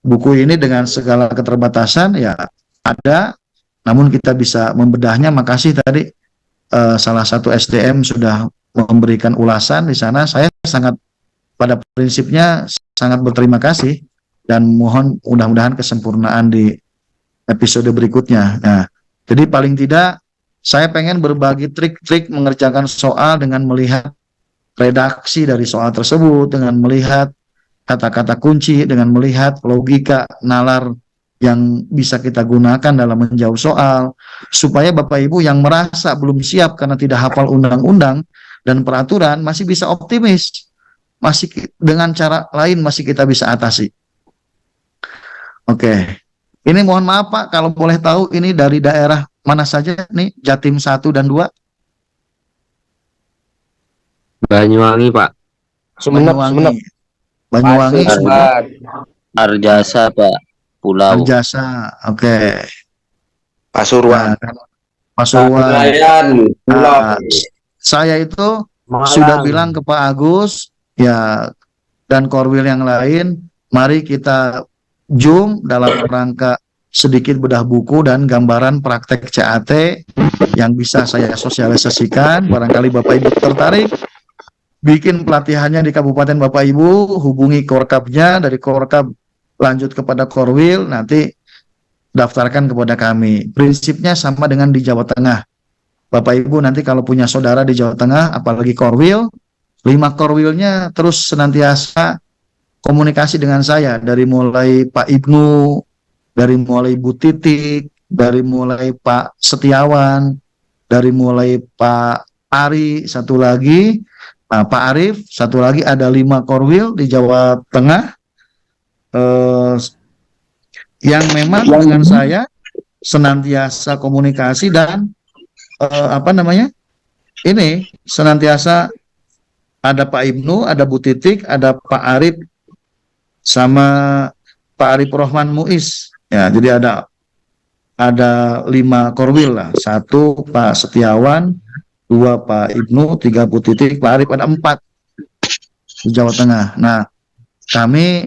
buku ini dengan segala keterbatasan ya ada, namun kita bisa membedahnya. Makasih tadi salah satu SDM sudah memberikan ulasan di sana. Saya sangat, pada prinsipnya sangat berterima kasih, dan mohon mudah-mudahan kesempurnaan di episode berikutnya. Nah, jadi paling tidak saya pengen berbagi trik-trik mengerjakan soal dengan melihat redaksi dari soal tersebut, dengan melihat kata-kata kunci, dengan melihat logika nalar yang bisa kita gunakan dalam menjawab soal, supaya Bapak Ibu yang merasa belum siap karena tidak hafal undang-undang dan peraturan masih bisa optimis, masih dengan cara lain masih kita bisa atasi. Oke, ini mohon maaf Pak, kalau boleh tahu ini dari daerah mana saja nih, Jatim 1 dan 2? Banyuwangi, Pak. Banyuwangi. Banyuwangi, Arjasa, Pak. Pulau. Arjasa, oke. Pasuruan. Pasuruan. Saya itu sudah bilang ke Pak Agus, ya, dan Korwil yang lain, mari kita Zoom dalam rangka sedikit bedah buku dan gambaran praktek CAT yang bisa saya sosialisasikan. Barangkali Bapak Ibu tertarik bikin pelatihannya di Kabupaten Bapak Ibu, hubungi Korkapnya, dari Korkap lanjut kepada Korwil, nanti daftarkan kepada kami. Prinsipnya sama dengan di Jawa Tengah. Bapak Ibu nanti kalau punya saudara di Jawa Tengah, apalagi Korwil, 5 Korwilnya terus senantiasa komunikasi dengan saya, dari mulai Pak Ibnu, dari mulai Bu Titik, dari mulai Pak Setiawan, dari mulai Pak Ari, satu lagi Pak Arif, satu lagi, ada 5 Korwil di Jawa Tengah yang memang dengan saya senantiasa komunikasi dan ini senantiasa ada Pak Ibnu, ada Bu Titik, ada Pak Arif, sama Pak Arif Rohman Muiz. Ya, jadi ada 5 Korwil lah. 1 Pak Setiawan, 2 Pak Ibnu, 3 Bu Titik, Pak Arif, ada 4 di Jawa Tengah. Nah, kami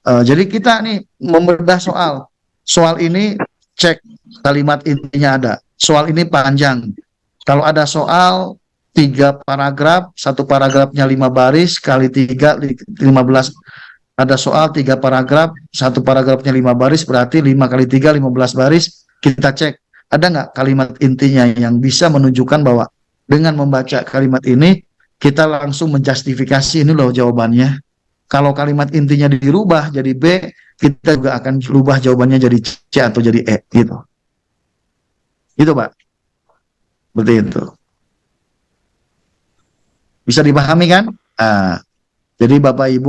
jadi kita nih membedah soal. Soal ini cek kalimat intinya ada. Soal ini panjang. Kalau ada soal 3 paragraf, 1 paragrafnya 5 baris, kali 3, 15. Ada soal 3 paragraf, 1 paragrafnya 5 baris, berarti 5 kali 3, 15 baris. Kita cek, ada nggak kalimat intinya yang bisa menunjukkan bahwa dengan membaca kalimat ini, kita langsung menjustifikasi ini loh jawabannya. Kalau kalimat intinya dirubah jadi B, kita juga akan rubah jawabannya jadi C atau jadi E, gitu. Itu Pak. Seperti itu. Bisa dipahami kan? Nah, jadi Bapak Ibu